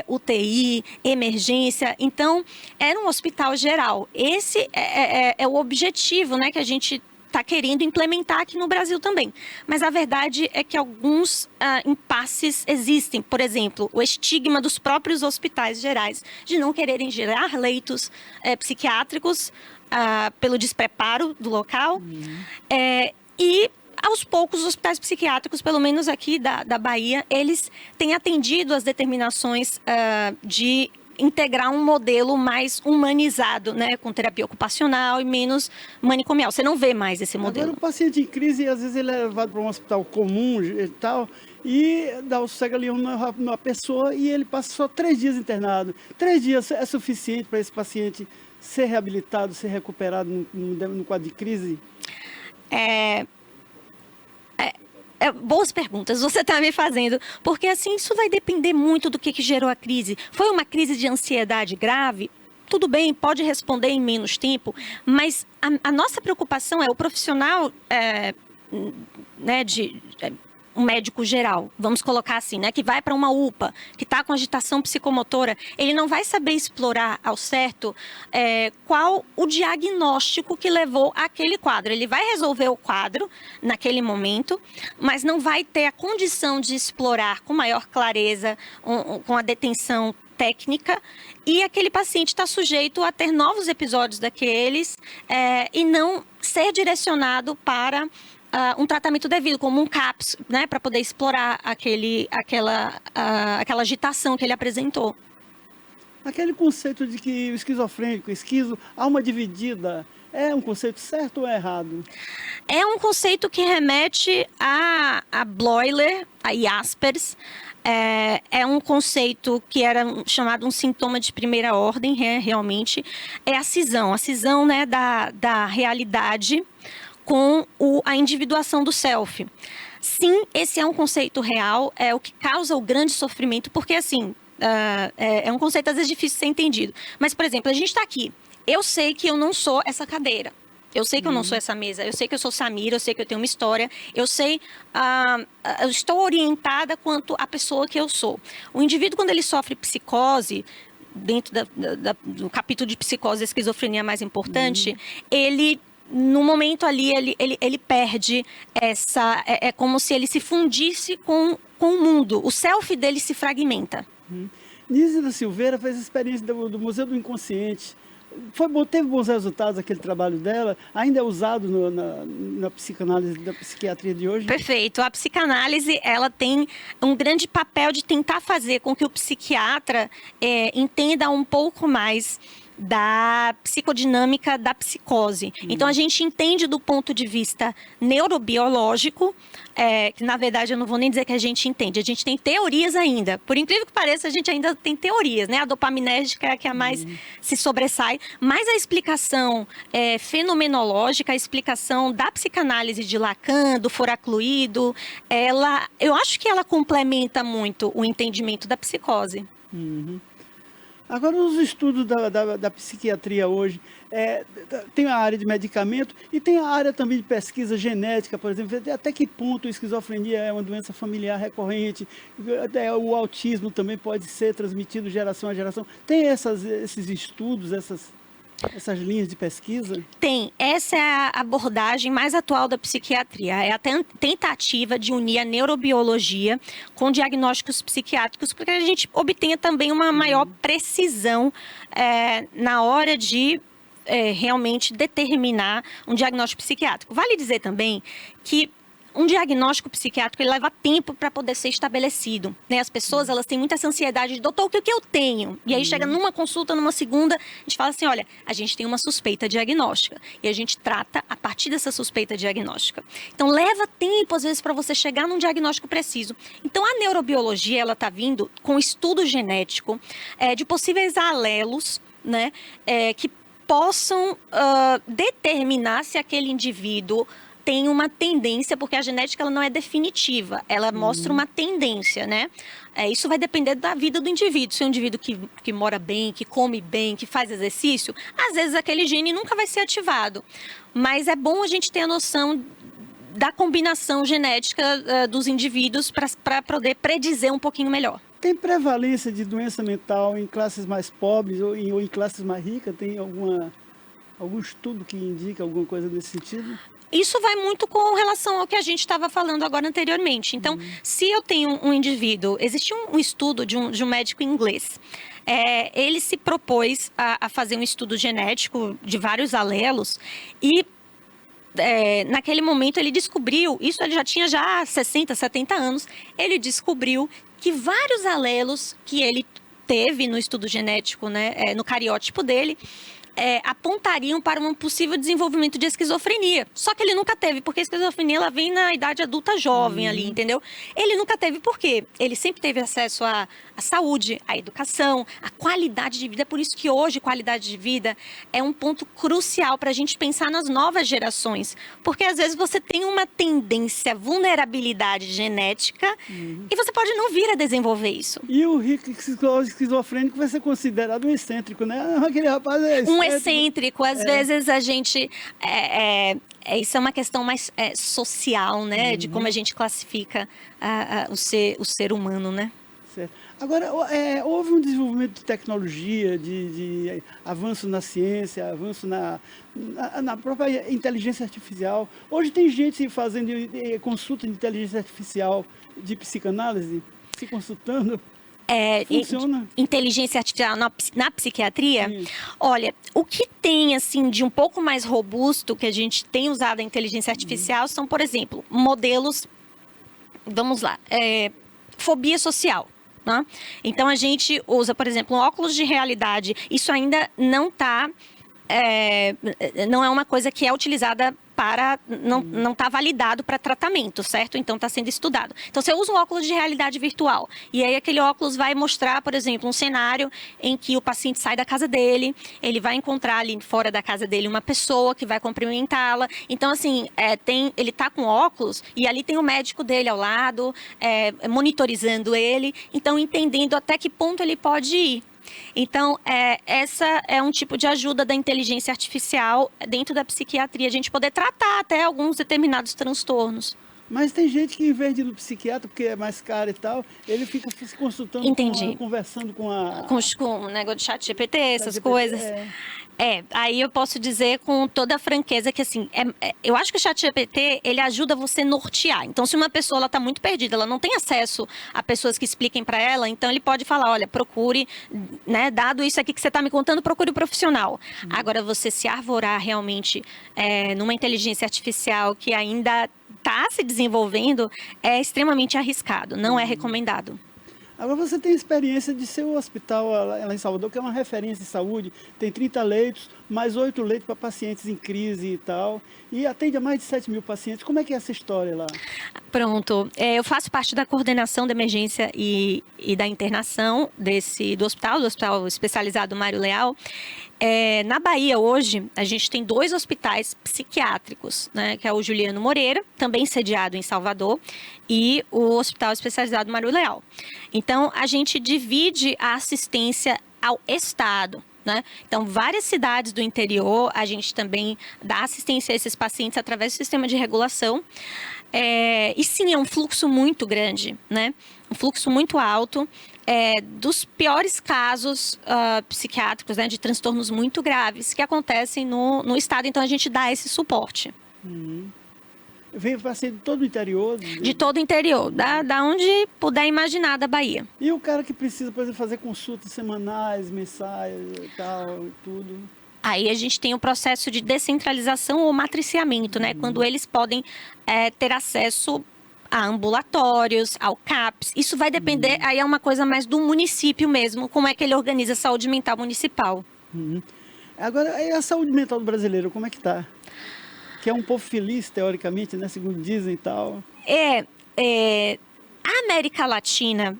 UTI, emergência. Então, era um hospital geral. Esse é o objetivo, né, que a gente está querendo implementar aqui no Brasil também. Mas a verdade é que alguns impasses existem. Por exemplo, o estigma dos próprios hospitais gerais de não quererem gerar leitos psiquiátricos pelo despreparo do local. E aos poucos, os hospitais psiquiátricos, pelo menos aqui da Bahia, eles têm atendido as determinações de integrar um modelo mais humanizado, né, com terapia ocupacional e menos manicomial. Você não vê mais esse modelo. Agora, o paciente em crise, às vezes ele é levado para um hospital comum e tal, e dá o sossega-leão na pessoa e ele passa só 3 dias internado. 3 dias é suficiente para esse paciente ser reabilitado, ser recuperado no quadro de crise? Boas perguntas você está me fazendo, porque assim, isso vai depender muito do que gerou a crise. Foi uma crise de ansiedade grave? Tudo bem, pode responder em menos tempo, mas a nossa preocupação é o profissional um médico geral, vamos colocar assim, né, que vai para uma UPA, que está com agitação psicomotora, ele não vai saber explorar ao certo qual o diagnóstico que levou àquele quadro. Ele vai resolver o quadro naquele momento, mas não vai ter a condição de explorar com maior clareza, com a detenção técnica, e aquele paciente está sujeito a ter novos episódios daqueles e não ser direcionado para um tratamento devido, como um CAPS, né, para poder explorar aquela agitação que ele apresentou. Aquele conceito de que o esquizofrênico, alma dividida, é um conceito certo ou é errado? É um conceito que remete a Bloiler, a Jaspers. É um conceito que era chamado um sintoma de primeira ordem, realmente. É a cisão, né, da realidade com a individuação do self. Sim, esse é um conceito real, é o que causa o grande sofrimento, porque assim, é um conceito às vezes difícil de ser entendido. Mas, por exemplo, a gente está aqui, eu sei que eu não sou essa cadeira, eu sei que eu não sou essa mesa, eu sei que eu sou Samira, eu sei que eu tenho uma história, eu sei, eu estou orientada quanto à pessoa que eu sou. O indivíduo, quando ele sofre psicose, dentro do capítulo de psicose e esquizofrenia mais importante, ele, no momento ali, ele perde essa... É como se ele se fundisse com o mundo. O self dele se fragmenta. Nízida Silveira fez a experiência do Museu do Inconsciente. Teve bons resultados aquele trabalho dela? Ainda é usado na psicanálise da psiquiatria de hoje? Perfeito. A psicanálise, ela tem um grande papel de tentar fazer com que o psiquiatra entenda um pouco mais da psicodinâmica da psicose. Então, a gente entende do ponto de vista neurobiológico, que na verdade eu não vou nem dizer que a gente entende, a gente tem teorias ainda. Por incrível que pareça, a gente ainda tem teorias, né? A dopaminérgica é a que a mais se sobressai, mas a explicação fenomenológica, a explicação da psicanálise de Lacan, do Foracluído, eu acho que ela complementa muito o entendimento da psicose. Agora, os estudos da psiquiatria hoje, tem a área de medicamento e tem a área também de pesquisa genética, por exemplo, até que ponto a esquizofrenia é uma doença familiar recorrente, o autismo também pode ser transmitido geração a geração. Tem esses estudos, essas linhas de pesquisa? Tem. Essa é a abordagem mais atual da psiquiatria. É a tentativa de unir a neurobiologia com diagnósticos psiquiátricos, porque a gente obtenha também uma maior precisão na hora de realmente determinar um diagnóstico psiquiátrico. Vale dizer também que um diagnóstico psiquiátrico ele leva tempo para poder ser estabelecido, né? As pessoas, elas têm muita essa ansiedade de, doutor, o que eu tenho? E aí chega numa consulta, numa segunda, a gente fala assim, olha, a gente tem uma suspeita diagnóstica e a gente trata a partir dessa suspeita diagnóstica. Então, leva tempo, às vezes, para você chegar num diagnóstico preciso. Então, a neurobiologia, ela está vindo com estudo genético de possíveis alelos, né, que possam determinar se aquele indivíduo tem uma tendência, porque a genética ela não é definitiva, ela mostra uma tendência, né? Isso vai depender da vida do indivíduo. Se é um indivíduo que mora bem, que come bem, que faz exercício, às vezes aquele gene nunca vai ser ativado. Mas é bom a gente ter a noção da combinação genética dos indivíduos para poder predizer um pouquinho melhor. Tem prevalência de doença mental em classes mais pobres ou em classes mais ricas? Tem algum estudo que indica alguma coisa nesse sentido? Isso vai muito com relação ao que a gente estava falando agora anteriormente. Então, se eu tenho um indivíduo... Existe um estudo de um médico inglês. Ele se propôs a fazer um estudo genético de vários alelos e... naquele momento ele descobriu, isso ele já tinha 60, 70 anos, ele descobriu que vários alelos que ele teve no estudo genético, né, no cariótipo dele, apontariam para um possível desenvolvimento de esquizofrenia. Só que ele nunca teve, porque a esquizofrenia ela vem na idade adulta jovem ali, entendeu? Ele nunca teve por quê? Ele sempre teve acesso à saúde, à educação, à qualidade de vida. É por isso que hoje qualidade de vida é um ponto crucial para a gente pensar nas novas gerações. Porque às vezes você tem uma tendência, vulnerabilidade genética e você pode não vir a desenvolver isso. E o rico esquizofrênico vai ser considerado um excêntrico, né? Aquele rapaz é excêntrico. Excêntrico, às vezes a gente isso é uma questão mais social, né? De como a gente classifica o ser humano, né? Certo. Agora, houve um desenvolvimento de tecnologia, de avanço na ciência, avanço na própria inteligência artificial. Hoje tem gente fazendo consulta de inteligência artificial de psicanálise, se consultando. Funciona? Inteligência artificial na psiquiatria? Sim. Olha, o que tem, assim, de um pouco mais robusto que a gente tem usado a inteligência artificial são, por exemplo, modelos, vamos lá, fobia social. Né? Então, a gente usa, por exemplo, um óculos de realidade. Isso ainda não não é uma coisa que é utilizada para, não está validado para tratamento, certo? Então, está sendo estudado. Então, você usa um óculos de realidade virtual, e aí aquele óculos vai mostrar, por exemplo, um cenário em que o paciente sai da casa dele, ele vai encontrar ali fora da casa dele uma pessoa que vai cumprimentá-la. Então, assim, ele está com óculos, e ali tem o médico dele ao lado, monitorizando ele, então, entendendo até que ponto ele pode ir. Então, essa é um tipo de ajuda da inteligência artificial dentro da psiquiatria, a gente poder tratar até alguns determinados transtornos. Mas tem gente que, em vez de ir no psiquiatra, porque é mais caro e tal, ele fica se consultando, conversando com o negócio de chat GPT, essas coisas. Aí eu posso dizer com toda a franqueza que, assim, eu acho que o chat GPT, ele ajuda você a nortear. Então, se uma pessoa está muito perdida, ela não tem acesso a pessoas que expliquem para ela, então ele pode falar, olha, procure, né, dado isso aqui que você está me contando, procure o profissional. Agora, você se arvorar realmente numa inteligência artificial que ainda está se desenvolvendo, é extremamente arriscado, não é recomendado. Agora, você tem experiência de ser o hospital lá em Salvador, que é uma referência em saúde, tem 30 leitos, mais 8 leitos para pacientes em crise e tal, e atende a mais de 7 mil pacientes. Como é que é essa história lá? Pronto, eu faço parte da coordenação da emergência e da internação do Hospital Especializado Mário Leal. Na Bahia, hoje, a gente tem 2 hospitais psiquiátricos, né, que é o Juliano Moreira, também sediado em Salvador, e o Hospital Especializado Mário Leal. Então, a gente divide a assistência ao Estado. Né? Então, várias cidades do interior, a gente também dá assistência a esses pacientes através do sistema de regulação. E sim, é um fluxo muito grande, né? Um fluxo muito alto. Dos piores casos psiquiátricos, né, de transtornos muito graves que acontecem no estado. Então, a gente dá esse suporte. Vem paciente de todo o interior? De todo o interior, da onde puder imaginar da Bahia. E o cara que precisa, por exemplo, fazer consultas semanais, mensais e tal, tudo? Aí a gente tem o processo de descentralização ou matriciamento, né? Quando eles podem ter acesso a ambulatórios, ao CAPS. Isso vai depender, aí é uma coisa mais do município mesmo, como é que ele organiza a saúde mental municipal. Agora, e a saúde mental do brasileiro, como é que está? Que é um povo feliz, teoricamente, né? Segundo dizem e tal. A América Latina,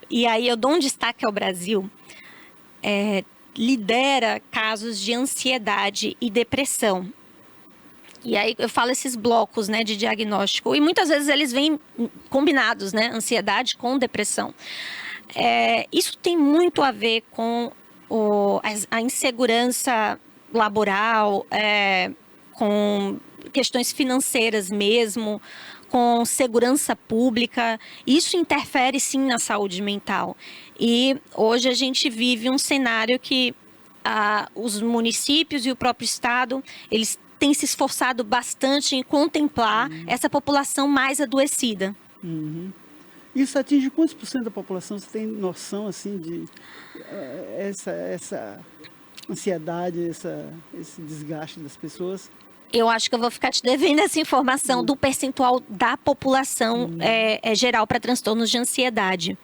e aí eu dou um destaque ao Brasil, lidera casos de ansiedade e depressão. E aí eu falo esses blocos, né, de diagnóstico. E muitas vezes eles vêm combinados, né? Ansiedade com depressão. Isso tem muito a ver com a insegurança laboral, com questões financeiras mesmo, com segurança pública. Isso interfere, sim, na saúde mental. E hoje a gente vive um cenário que os municípios e o próprio Estado, eles têm se esforçado bastante em contemplar essa população mais adoecida. Isso atinge quantos por cento da população? Você tem noção, assim, de essa ansiedade, esse desgaste das pessoas? Eu acho que eu vou ficar te devendo essa informação do percentual da população geral para transtornos de ansiedade.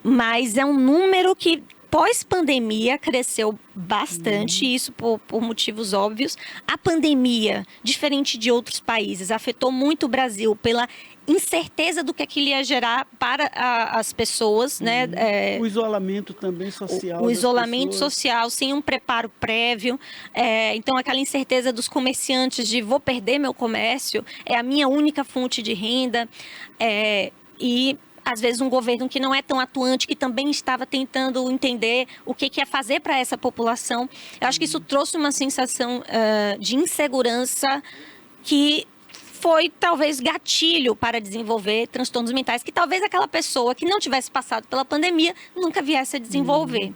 Mas é um número que, pós-pandemia, cresceu bastante, isso por motivos óbvios. A pandemia, diferente de outros países, afetou muito o Brasil pela incerteza do que aquilo ia gerar para as pessoas, né? O isolamento também social. O isolamento social, sem um preparo prévio. Então, aquela incerteza dos comerciantes de vou perder meu comércio, é a minha única fonte de renda. E às vezes, um governo que não é tão atuante, que também estava tentando entender o que é fazer para essa população. Eu acho que isso trouxe uma sensação de insegurança que foi, talvez, gatilho para desenvolver transtornos mentais, que talvez aquela pessoa que não tivesse passado pela pandemia nunca viesse a desenvolver.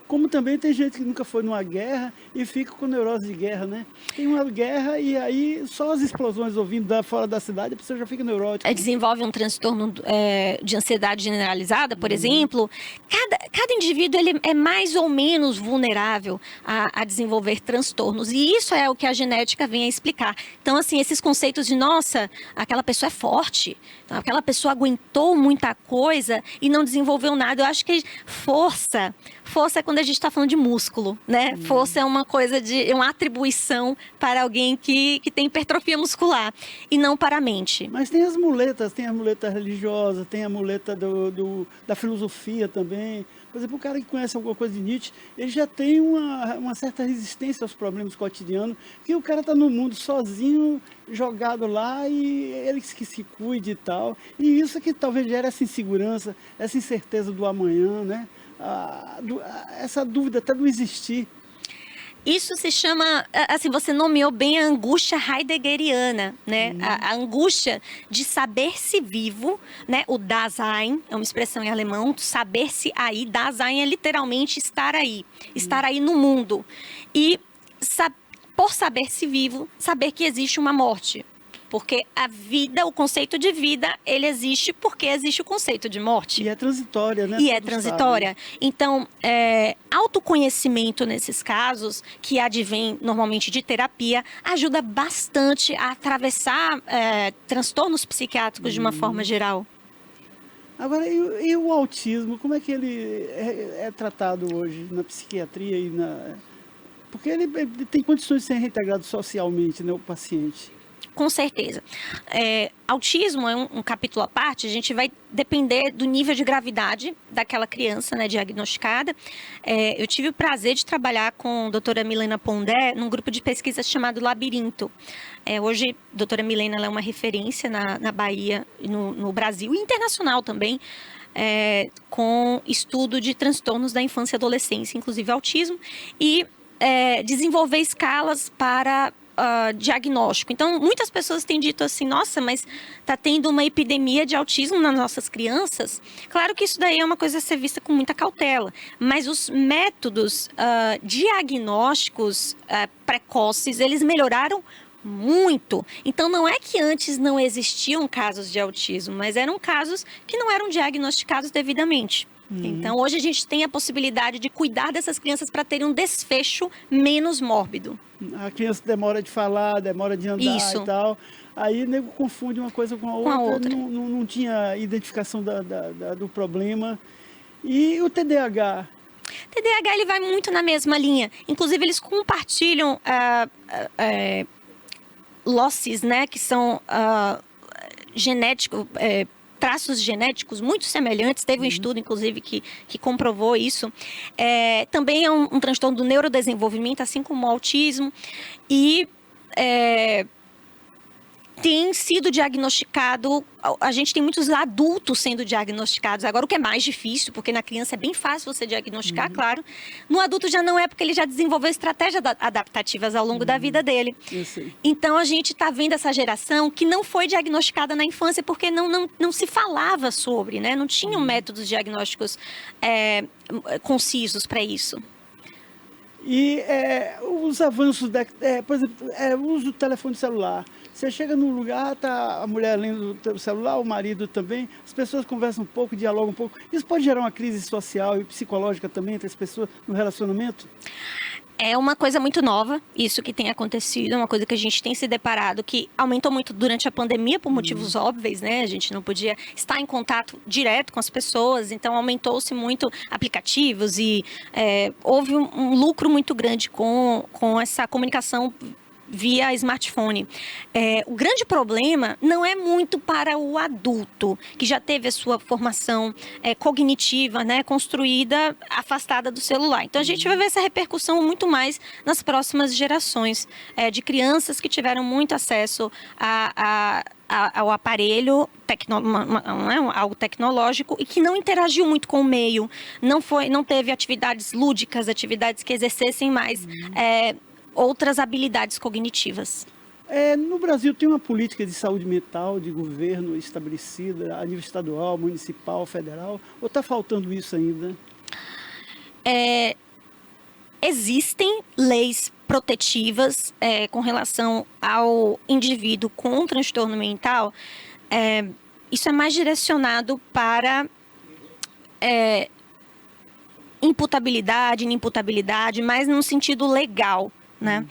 Como também tem gente que nunca foi numa guerra e fica com neurose de guerra, né? Tem uma guerra e aí só as explosões ouvindo fora da cidade, a pessoa já fica neurótica. Desenvolve um transtorno de ansiedade generalizada, por exemplo. Cada indivíduo ele é mais ou menos vulnerável a desenvolver transtornos. E isso é o que a genética vem a explicar. Então, assim, esses conceitos de, nossa, aquela pessoa é forte, aquela pessoa aguentou muita coisa e não desenvolveu nada. Eu acho que força é quando a gente está falando de músculo, né? Força é uma coisa uma atribuição para alguém que tem hipertrofia muscular e não para a mente. Mas tem as muletas, tem a muleta religiosa, tem a muleta da filosofia também. Por exemplo, o cara que conhece alguma coisa de Nietzsche, ele já tem uma certa resistência aos problemas cotidianos, que o cara está no mundo sozinho, jogado lá, e ele que se cuide e tal. E isso é que talvez gere essa insegurança, essa incerteza do amanhã, né? Essa dúvida até do existir. Isso se chama, assim, você nomeou bem a angústia heideggeriana, né? A angústia de saber-se vivo, né? O Dasein, é uma expressão em alemão, saber-se aí. Dasein é literalmente estar aí no mundo. E por saber-se vivo, saber que existe uma morte. Porque a vida, o conceito de vida, ele existe porque existe o conceito de morte. E é transitória, né? E é transitória. Então, autoconhecimento nesses casos, que advém normalmente de terapia, ajuda bastante a atravessar transtornos psiquiátricos de uma forma geral. Agora, e o autismo, como é que ele é tratado hoje na psiquiatria e porque ele tem condições de ser reintegrado socialmente, né, o paciente? Com certeza. Autismo é um capítulo à parte, a gente vai depender do nível de gravidade daquela criança, né, diagnosticada. Eu tive o prazer de trabalhar com a doutora Milena Pondé num grupo de pesquisa chamado Labirinto. Hoje, a doutora Milena ela é uma referência na Bahia, no Brasil e internacional também, com estudo de transtornos da infância e adolescência, inclusive autismo, e desenvolver escalas para diagnóstico. Então, muitas pessoas têm dito assim, nossa, mas está tendo uma epidemia de autismo nas nossas crianças. Claro que isso daí é uma coisa a ser vista com muita cautela, mas os métodos diagnósticos precoces, eles melhoraram muito. Então, não é que antes não existiam casos de autismo, mas eram casos que não eram diagnosticados devidamente. Então, hoje a gente tem a possibilidade de cuidar dessas crianças para terem um desfecho menos mórbido. A criança demora de falar, demora de andar e tal. Aí o nego confunde uma coisa com a outra. Não tinha identificação do problema. E o TDAH? TDAH ele vai muito na mesma linha. Inclusive, eles compartilham losses, né, que são genéticos, traços genéticos muito semelhantes. Teve um estudo, inclusive, que comprovou isso. Também é um transtorno do neurodesenvolvimento, assim como o autismo. E tem sido diagnosticado, a gente tem muitos adultos sendo diagnosticados. Agora, o que é mais difícil, porque na criança é bem fácil você diagnosticar, claro. No adulto já não é, porque ele já desenvolveu estratégias adaptativas ao longo da vida dele. Então, a gente está vendo essa geração que não foi diagnosticada na infância, porque não se falava sobre, né? Não tinham métodos diagnósticos concisos para isso. E os avanços, por exemplo, o uso do telefone celular. Você chega num lugar, tá a mulher lendo o celular, o marido também, as pessoas conversam um pouco, dialogam um pouco. Isso pode gerar uma crise social e psicológica também entre as pessoas no relacionamento? É uma coisa muito nova, isso que tem acontecido, é uma coisa que a gente tem se deparado, que aumentou muito durante a pandemia, por motivos óbvios, né? A gente não podia estar em contato direto com as pessoas, então aumentou-se muito aplicativos e houve um lucro muito grande com essa comunicação via smartphone. O grande problema não é muito para o adulto, que já teve a sua formação cognitiva, né, construída, afastada do celular. Então, a gente vai ver essa repercussão muito mais nas próximas gerações, de crianças que tiveram muito acesso a ao aparelho, algo tecnológico, e que não interagiu muito com o meio, não teve atividades lúdicas, atividades que exercessem mais outras habilidades cognitivas. No Brasil tem uma política de saúde mental de governo estabelecida a nível estadual, municipal, federal, ou está faltando isso ainda? Existem leis protetivas com relação ao indivíduo com transtorno mental. Isso é mais direcionado para imputabilidade, inimputabilidade, mas no sentido legal, né?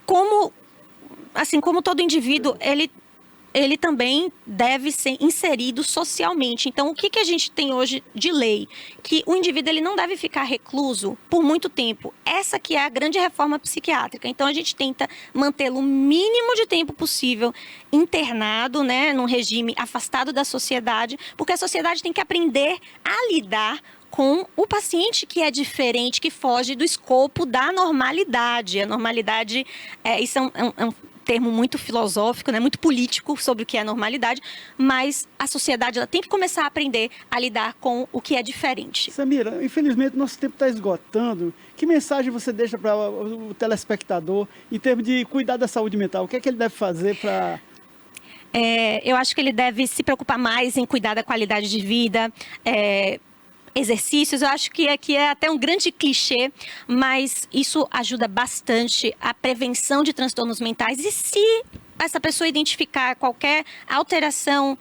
Como todo indivíduo, ele também deve ser inserido socialmente. Então, o que a gente tem hoje de lei? Que o indivíduo ele não deve ficar recluso por muito tempo. Essa que é a grande reforma psiquiátrica. Então, a gente tenta mantê-lo o mínimo de tempo possível internado, né, num regime afastado da sociedade, porque a sociedade tem que aprender a lidar com o paciente que é diferente, que foge do escopo da normalidade. A normalidade, isso é um termo muito filosófico, né, muito político sobre o que é normalidade, mas a sociedade ela tem que começar a aprender a lidar com o que é diferente. Samira, infelizmente nosso tempo está esgotando. Que mensagem você deixa para o telespectador em termos de cuidar da saúde mental? O que é que ele deve fazer para... Eu acho que ele deve se preocupar mais em cuidar da qualidade de vida, exercícios. Eu acho que aqui é até um grande clichê, mas isso ajuda bastante a prevenção de transtornos mentais. E se essa pessoa identificar qualquer alteração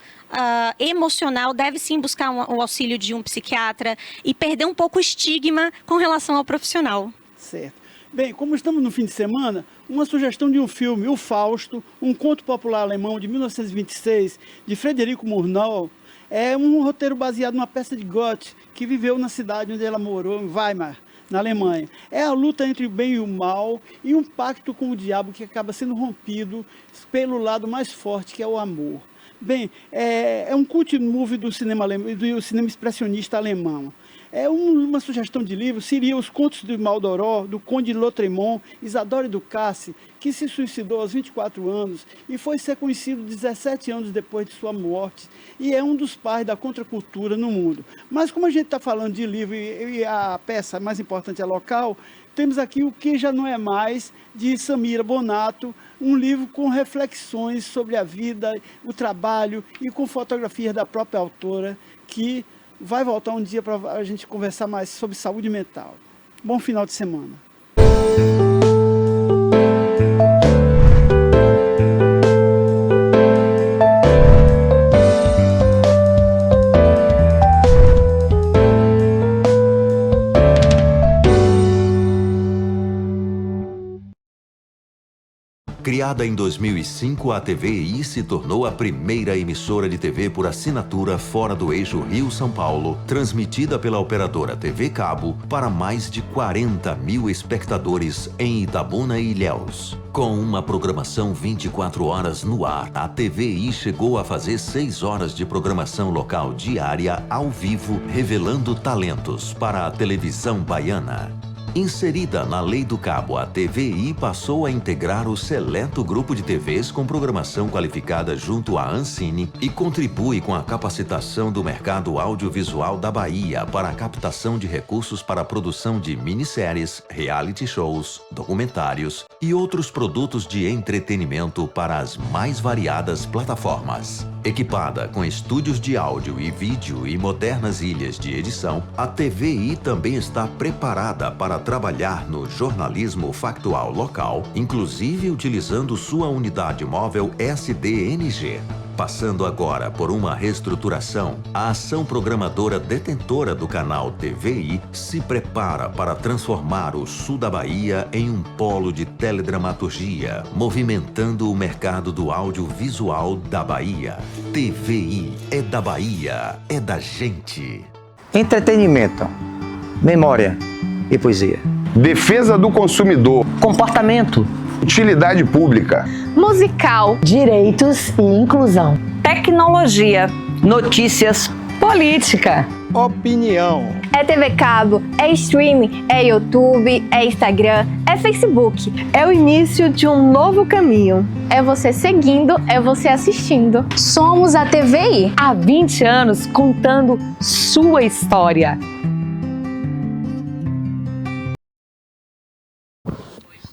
emocional, deve sim buscar o auxílio de um psiquiatra e perder um pouco o estigma com relação ao profissional. Certo. Bem, como estamos no fim de semana, uma sugestão de um filme, O Fausto, um conto popular alemão de 1926, de Frederico Murnau. É um roteiro baseado numa peça de Goethe, que viveu na cidade onde ela morou, em Weimar, na Alemanha. É a luta entre o bem e o mal e um pacto com o diabo que acaba sendo rompido pelo lado mais forte, que é o amor. Bem, é um cult movie do cinema expressionista alemão. Uma sugestão de livro seria Os Contos de Maldoror, do Conde de Lautremont, Isadore Ducasse, que se suicidou aos 24 anos e foi ser conhecido 17 anos depois de sua morte, e é um dos pais da contracultura no mundo. Mas como a gente está falando de livro e a peça mais importante é local, temos aqui O Que Já Não É Mais, de Samira Bonato, um livro com reflexões sobre a vida, o trabalho e com fotografias da própria autora, que vai voltar um dia para a gente conversar mais sobre saúde mental. Bom final de semana. Criada em 2005, a TVI se tornou a primeira emissora de TV por assinatura fora do eixo Rio-São Paulo, transmitida pela operadora TV Cabo para mais de 40 mil espectadores em Itabuna e Ilhéus. Com uma programação 24 horas no ar, a TVI chegou a fazer 6 horas de programação local diária ao vivo, revelando talentos para a televisão baiana. Inserida na Lei do Cabo, a TVI passou a integrar o seleto grupo de TVs com programação qualificada junto à Ancine e contribui com a capacitação do mercado audiovisual da Bahia para a captação de recursos para a produção de minisséries, reality shows, documentários e outros produtos de entretenimento para as mais variadas plataformas. Equipada com estúdios de áudio e vídeo e modernas ilhas de edição, a TVI também está preparada para trabalhar no jornalismo factual local, inclusive utilizando sua unidade móvel SDNG. Passando agora por uma reestruturação, a ação programadora detentora do canal TVI se prepara para transformar o sul da Bahia em um polo de teledramaturgia, movimentando o mercado do audiovisual da Bahia. TVI é da Bahia, é da gente. Entretenimento, memória e poesia. Defesa do consumidor. Comportamento. Utilidade pública. Musical. Direitos e inclusão. Tecnologia. Notícias. política, Opinião. É TV cabo, é streaming, é YouTube, é Instagram, é Facebook. é o início de um novo caminho. É você seguindo, é você assistindo. Somos a TVI. Há 20 anos contando sua história.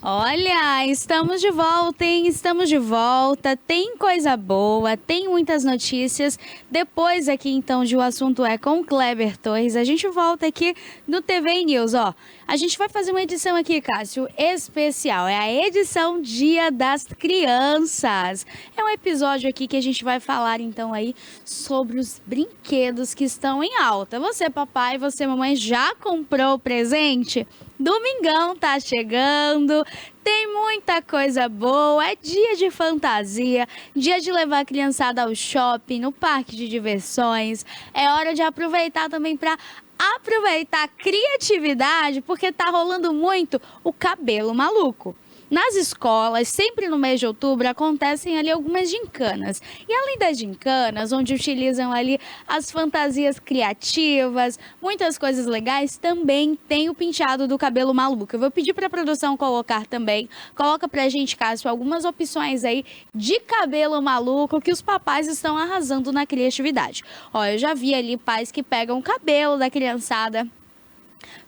Olha, estamos de volta, hein? Estamos de volta. Tem coisa boa, tem muitas notícias. Depois aqui, então, de O Assunto É com o Kleber Torres, a gente volta aqui no TV News, ó. A gente vai fazer uma edição aqui, Cássio, especial. É a edição Dia das Crianças. É um episódio aqui que a gente vai falar, então, aí sobre os brinquedos que estão em alta. Você, papai, você, mamãe, já comprou o presente? Domingão tá chegando, tem muita coisa boa, é dia de fantasia, dia de levar a criançada ao shopping, no parque de diversões. É hora de aproveitar também para aproveitar a criatividade, porque tá rolando muito o cabelo maluco. Nas escolas, sempre no mês de outubro, acontecem ali algumas gincanas. E além das gincanas, onde utilizam ali as fantasias criativas, muitas coisas legais, também tem o penteado do cabelo maluco. Eu vou pedir para a produção colocar também. Coloca pra gente, Cássio, algumas opções aí de cabelo maluco que os papais estão arrasando na criatividade. Ó, eu já vi ali pais que pegam o cabelo da criançada,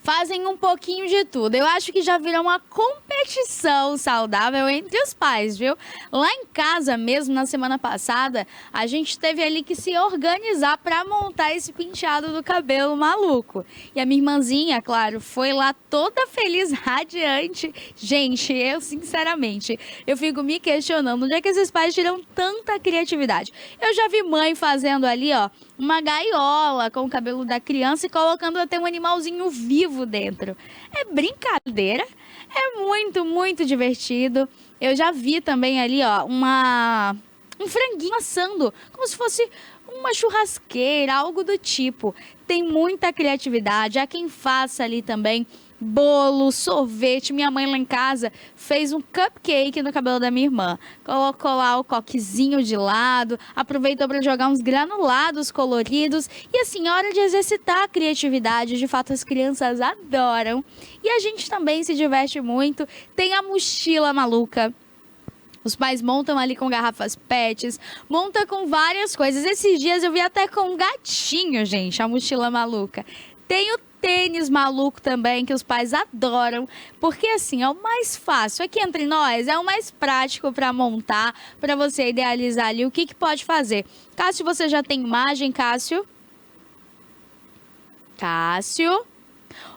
fazem um pouquinho de tudo. Eu acho que já virou uma competição saudável entre os pais, viu? Lá em casa mesmo, na semana passada, a gente teve ali que se organizar para montar esse penteado do cabelo maluco. E a minha irmãzinha, claro, foi lá toda feliz, radiante. Gente, eu sinceramente, eu fico me questionando onde é que esses pais tiram tanta criatividade. Eu já vi mãe fazendo ali, ó, uma gaiola com o cabelo da criança e colocando até um animalzinho vivo dentro. É brincadeira, é muito, muito divertido. Eu já vi também ali, ó, um franguinho assando, como se fosse uma churrasqueira, algo do tipo. Tem muita criatividade, há quem faça ali também bolo, sorvete. Minha mãe lá em casa fez um cupcake no cabelo da minha irmã. Colocou lá o coquezinho de lado, aproveitou para jogar uns granulados coloridos. E assim, hora de exercitar a criatividade. De fato, as crianças adoram. E a gente também se diverte muito. Tem a mochila maluca. Os pais montam ali com garrafas pets, montam com várias coisas. Esses dias eu vi até com um gatinho, gente, a mochila maluca. Tem o tênis maluco também, que os pais adoram, porque assim, é o mais fácil, aqui entre nós, é o mais prático para montar, para você idealizar ali o que pode fazer. Cássio, você já tem imagem, Cássio? Cássio?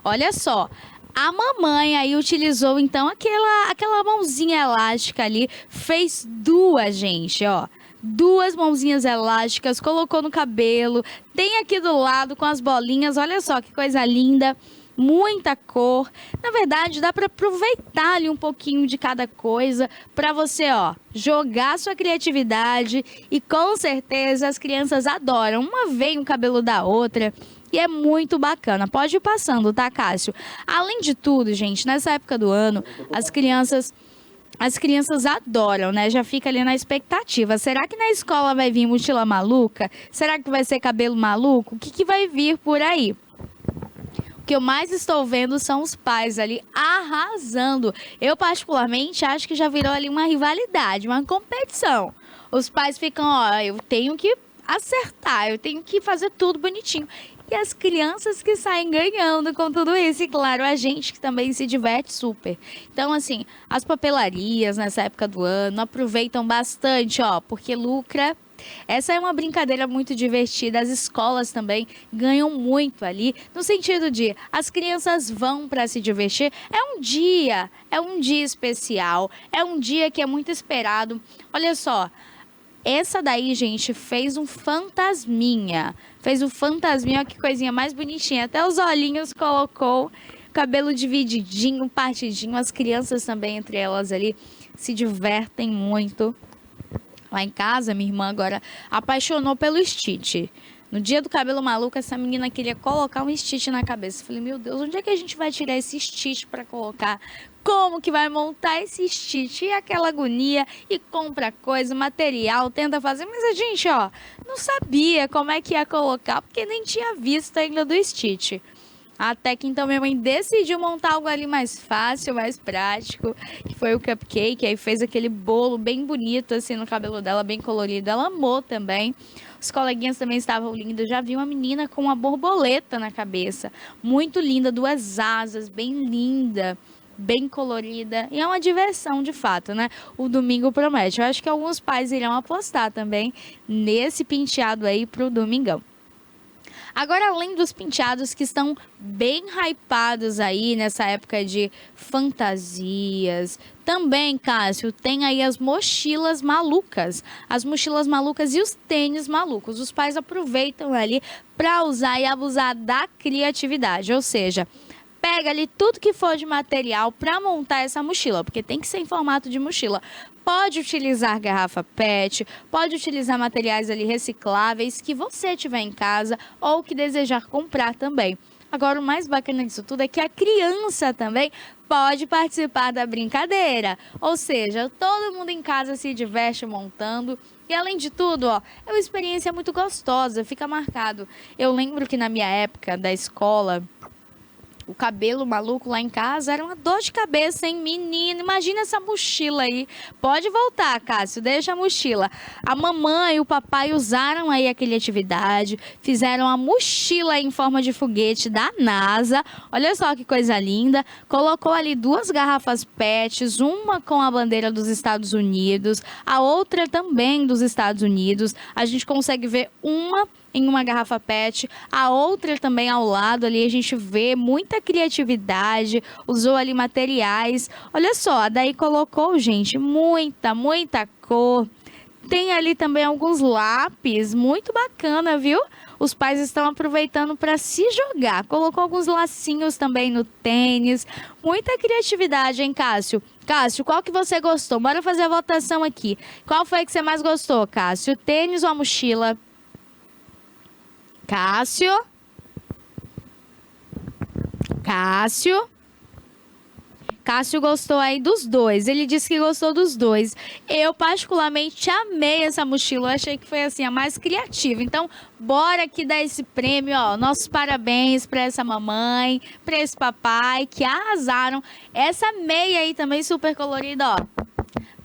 Olha só, a mamãe aí utilizou então aquela mãozinha elástica ali, fez duas, gente, ó. Duas mãozinhas elásticas, colocou no cabelo, tem aqui do lado com as bolinhas, olha só que coisa linda, muita cor. Na verdade, dá para aproveitar ali um pouquinho de cada coisa para você, ó, jogar sua criatividade e com certeza as crianças adoram. Uma vem o cabelo da outra e é muito bacana. Pode ir passando, tá, Cássio? Além de tudo, gente, nessa época do ano, as crianças adoram, né? Já fica ali na expectativa. Será que na escola vai vir mochila maluca? Será que vai ser cabelo maluco? O que vai vir por aí? O que eu mais estou vendo são os pais ali arrasando. Eu, particularmente, acho que já virou ali uma rivalidade, uma competição. Os pais ficam, ó, eu tenho que acertar, eu tenho que fazer tudo bonitinho. E as crianças que saem ganhando com tudo isso. E claro, a gente que também se diverte super. Então, assim, as papelarias nessa época do ano aproveitam bastante, ó, porque lucra. Essa é uma brincadeira muito divertida. As escolas também ganham muito ali, no sentido de as crianças vão para se divertir. É um dia especial, é um dia que é muito esperado. Olha só. Essa daí, gente, fez um fantasminha. Fez um fantasminha, olha que coisinha mais bonitinha. Até os olhinhos colocou, cabelo divididinho, partidinho. As crianças também, entre elas ali, se divertem muito. Lá em casa, minha irmã agora apaixonou pelo Stitch. No dia do cabelo maluco, essa menina queria colocar um Stitch na cabeça. Eu falei, meu Deus, onde é que a gente vai tirar esse Stitch para colocar? como que vai montar esse Stitch, e aquela agonia, e compra coisa, material, tenta fazer, mas a gente, ó, não sabia como é que ia colocar, porque nem tinha visto ainda do Stitch. Até que então minha mãe decidiu montar algo ali mais fácil, mais prático, que foi o cupcake. Aí fez aquele bolo bem bonito assim no cabelo dela, bem colorido. Ela amou também. Os coleguinhas também estavam lindos. Já vi uma menina com uma borboleta na cabeça, muito linda, 2 asas, bem linda, bem colorida. E é uma diversão de fato, né? O domingo promete. Eu acho que alguns pais irão apostar também nesse penteado aí pro domingão. Agora, além dos penteados que estão bem hypados aí nessa época de fantasias, também, Cássio, tem aí as mochilas malucas. As mochilas malucas e os tênis malucos. Os pais aproveitam ali para usar e abusar da criatividade, ou seja, pega ali tudo que for de material para montar essa mochila, porque tem que ser em formato de mochila. Pode utilizar garrafa PET, pode utilizar materiais ali recicláveis que você tiver em casa ou que desejar comprar também. Agora, o mais bacana disso tudo é que a criança também pode participar da brincadeira. Ou seja, todo mundo em casa se diverte montando. E além de tudo, ó, é uma experiência muito gostosa, fica marcado. Eu lembro que na minha época da escola, o cabelo maluco lá em casa era uma dor de cabeça, hein, menino? Imagina essa mochila aí. Pode voltar, Cássio, deixa a mochila. A mamãe e o papai usaram aí a criatividade, fizeram a mochila em forma de foguete da NASA. Olha só que coisa linda. Colocou ali 2 garrafas PETs, uma com a bandeira dos Estados Unidos, a outra também dos Estados Unidos. A gente consegue ver uma em uma garrafa PET, a outra também ao lado ali, a gente vê muita criatividade, usou ali materiais. Olha só, daí colocou, gente, muita cor. Tem ali também alguns lápis, muito bacana, viu? Os pais estão aproveitando para se jogar. Colocou alguns lacinhos também no tênis. Muita criatividade, hein, Cássio? Cássio, qual que você gostou? Bora fazer a votação aqui. Qual foi que você mais gostou, Cássio? O tênis ou a mochila? Cássio? Cássio gostou aí dos 2. Ele disse que gostou dos 2. Eu, particularmente, amei essa mochila. Eu achei que foi, assim, a mais criativa. Então, bora aqui dar esse prêmio, ó. Nossos parabéns para essa mamãe, para esse papai, que arrasaram. Essa meia aí também super colorida, ó.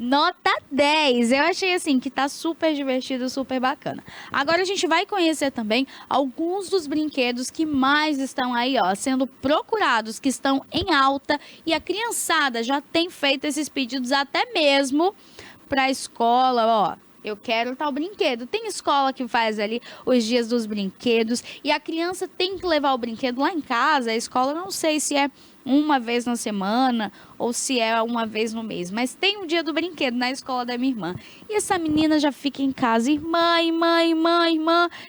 Nota 10. Eu achei assim que tá super divertido, super bacana. Agora a gente vai conhecer também alguns dos brinquedos que mais estão aí, ó, sendo procurados, que estão em alta, e a criançada já tem feito esses pedidos até mesmo para a escola, ó. Eu quero tal brinquedo. Tem escola que faz ali os dias dos brinquedos e a criança tem que levar o brinquedo lá em casa. A escola, não sei se é uma vez na semana ou se é uma vez no mês, mas tem um dia do brinquedo na escola da minha irmã. E essa menina já fica em casa, irmã,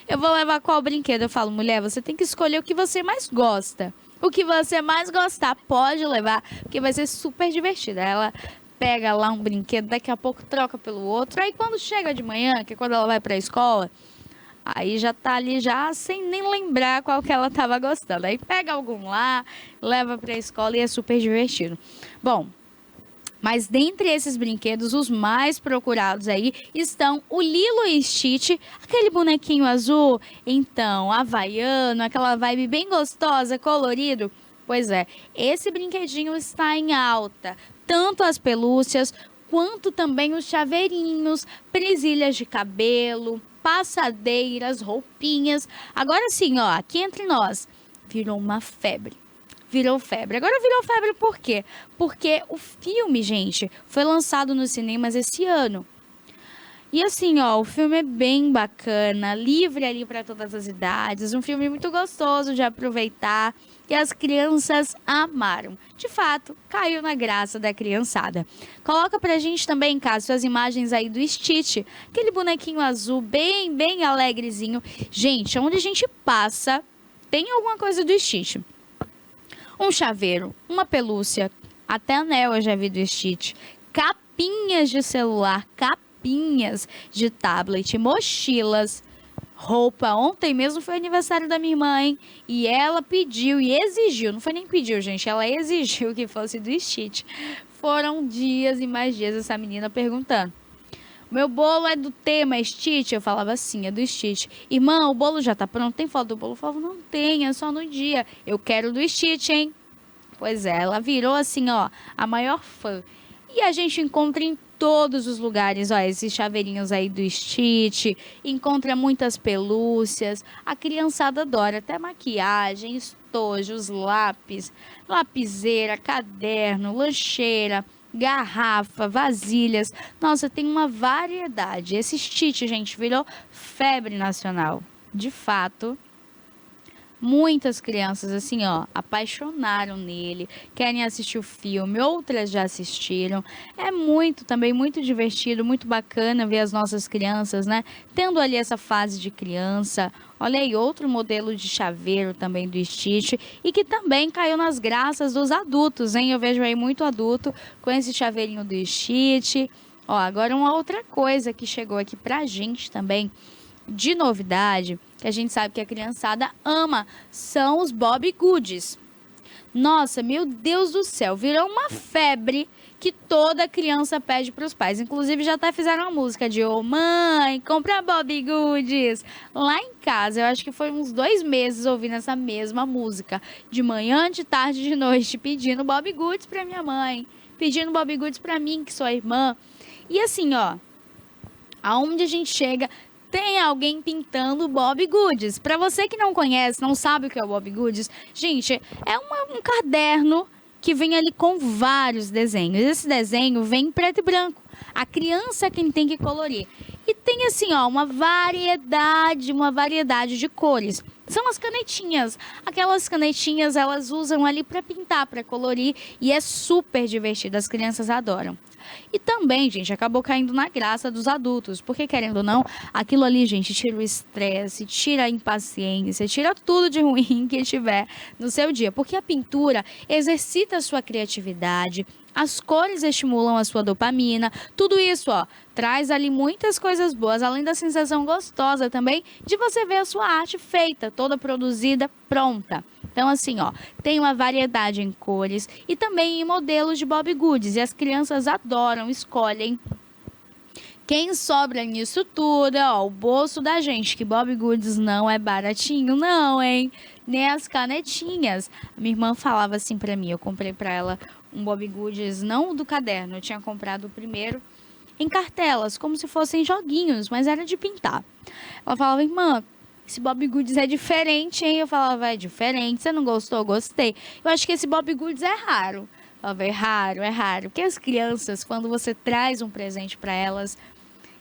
eu vou levar qual brinquedo? Eu falo, mulher, você tem que escolher o que você mais gosta. O que você mais gostar, pode levar, porque vai ser super divertido. Ela pega lá um brinquedo, daqui a pouco troca pelo outro. Aí quando chega de manhã, que é quando ela vai para a escola, aí já tá ali já sem nem lembrar qual que ela tava gostando. Aí pega algum lá, leva para a escola e é super divertido. Bom, mas dentre esses brinquedos, os mais procurados aí estão o Lilo e Stitch, aquele bonequinho azul, então, havaiano, aquela vibe bem gostosa, colorido. Pois é, esse brinquedinho está em alta. Tanto as pelúcias, quanto também os chaveirinhos, presilhas de cabelo, passadeiras, roupinhas. Agora sim, ó, aqui entre nós, virou uma febre. Virou febre. Agora virou febre por quê? Porque o filme, gente, foi lançado nos cinemas esse ano. E assim, ó, o filme é bem bacana, livre ali para todas as idades, um filme muito gostoso de aproveitar e as crianças amaram. De fato, caiu na graça da criançada. Coloca pra gente também, Cássio, as imagens aí do Stitch, aquele bonequinho azul bem alegrezinho. Gente, onde a gente passa, tem alguma coisa do Stitch. Um chaveiro, uma pelúcia, até anel eu já vi do Stitch, capinhas de celular, capinhas de tablet, mochilas, roupa. Ontem mesmo foi aniversário da minha irmã, hein? E ela pediu e exigiu, não foi nem pediu, gente, ela exigiu que fosse do Stitch. Foram dias e mais dias essa menina perguntando. Meu bolo é do tema Stitch? Eu falava assim, é do Stitch. Irmã, o bolo já tá pronto? Tem foto do bolo? Eu falava, não tem, é só no dia. Eu quero do Stitch, hein? Pois é, ela virou assim, ó, a maior fã. E a gente encontra em todos os lugares, ó, esses chaveirinhos aí do Stitch, encontra muitas pelúcias, a criançada adora, até maquiagem, estojos, lápis, lapiseira, caderno, lancheira, garrafa, vasilhas. Nossa, tem uma variedade. Esse Stitch, gente, virou febre nacional. De fato, muitas crianças, assim, ó, apaixonaram nele, querem assistir o filme, outras já assistiram. É também muito divertido, muito bacana ver as nossas crianças, né, tendo ali essa fase de criança. Olha aí, outro modelo de chaveiro também do Stitch e que também caiu nas graças dos adultos, hein? Eu vejo aí muito adulto com esse chaveirinho do Stitch. Ó, agora uma outra coisa que chegou aqui pra gente também, de novidade, que a gente sabe que a criançada ama, são os Bobbie Goods. Nossa, meu Deus do céu, virou uma febre que toda criança pede para os pais. Inclusive, já até fizeram uma música de ô mãe, compra Bobbie Goods. Lá em casa, eu acho que foi uns 2 meses ouvindo essa mesma música. De manhã, de tarde, de noite, pedindo Bobbie Goods para minha mãe. Pedindo Bobbie Goods para mim, que sou a irmã. E assim, ó, aonde a gente chega, tem alguém pintando Bobbie Goods. Para você que não conhece, não sabe o que é o Bobbie Goods, gente, é um caderno que vem ali com vários desenhos. Esse desenho vem em preto e branco. A criança é quem tem que colorir. E tem assim, ó, uma variedade de cores. São as canetinhas. Aquelas canetinhas, elas usam ali para pintar, para colorir. E é super divertido, as crianças adoram. E também, gente, acabou caindo na graça dos adultos, porque querendo ou não, aquilo ali, gente, tira o estresse, tira a impaciência, tira tudo de ruim que tiver no seu dia, porque a pintura exercita a sua criatividade, as cores estimulam a sua dopamina, tudo isso, ó, traz ali muitas coisas boas, além da sensação gostosa também de você ver a sua arte feita, toda produzida, pronta. Então, assim, ó, tem uma variedade em cores e também em modelos de Bobbie Goods. E as crianças adoram, escolhem. Quem sobra nisso tudo é, ó, o bolso da gente, que Bobbie Goods não é baratinho, não, hein? Nem as canetinhas. A minha irmã falava assim pra mim, eu comprei pra ela um Bobbie Goods, não do caderno, eu tinha comprado o primeiro em cartelas, como se fossem joguinhos, mas era de pintar. Ela falava, irmã, esse Bobbie Goods é diferente, hein? Eu falava, é diferente. Você não gostou? Gostei. Eu acho que esse Bobbie Goods é raro. Eu falava, é raro. Porque as crianças, quando você traz um presente para elas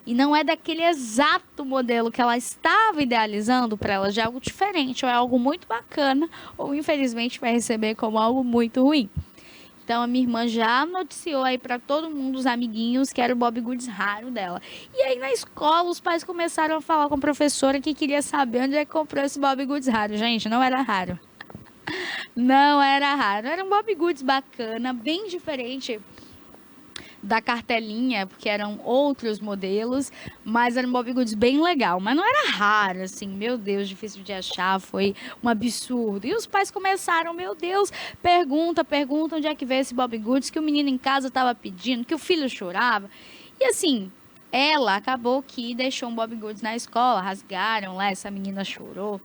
e não é daquele exato modelo que ela estava idealizando para elas, de algo diferente, ou é algo muito bacana, ou infelizmente vai receber como algo muito ruim. Então, a minha irmã já noticiou aí para todo mundo, os amiguinhos, que era o Bobbie Goods raro dela. E aí, na escola, os pais começaram a falar com a professora que queria saber onde é que comprou esse Bobbie Goods raro. Gente, não era raro. Não era raro. Era um Bobbie Goods bacana, bem diferente da cartelinha, porque eram outros modelos, mas era um Bobbie Goods bem legal, mas não era raro, assim, meu Deus, difícil de achar, foi um absurdo. E os pais começaram, meu Deus, pergunta onde é que veio esse Bobbie Goods, que o menino em casa estava pedindo, que o filho chorava. E assim, ela acabou que deixou um Bobbie Goods na escola, rasgaram lá, essa menina chorou.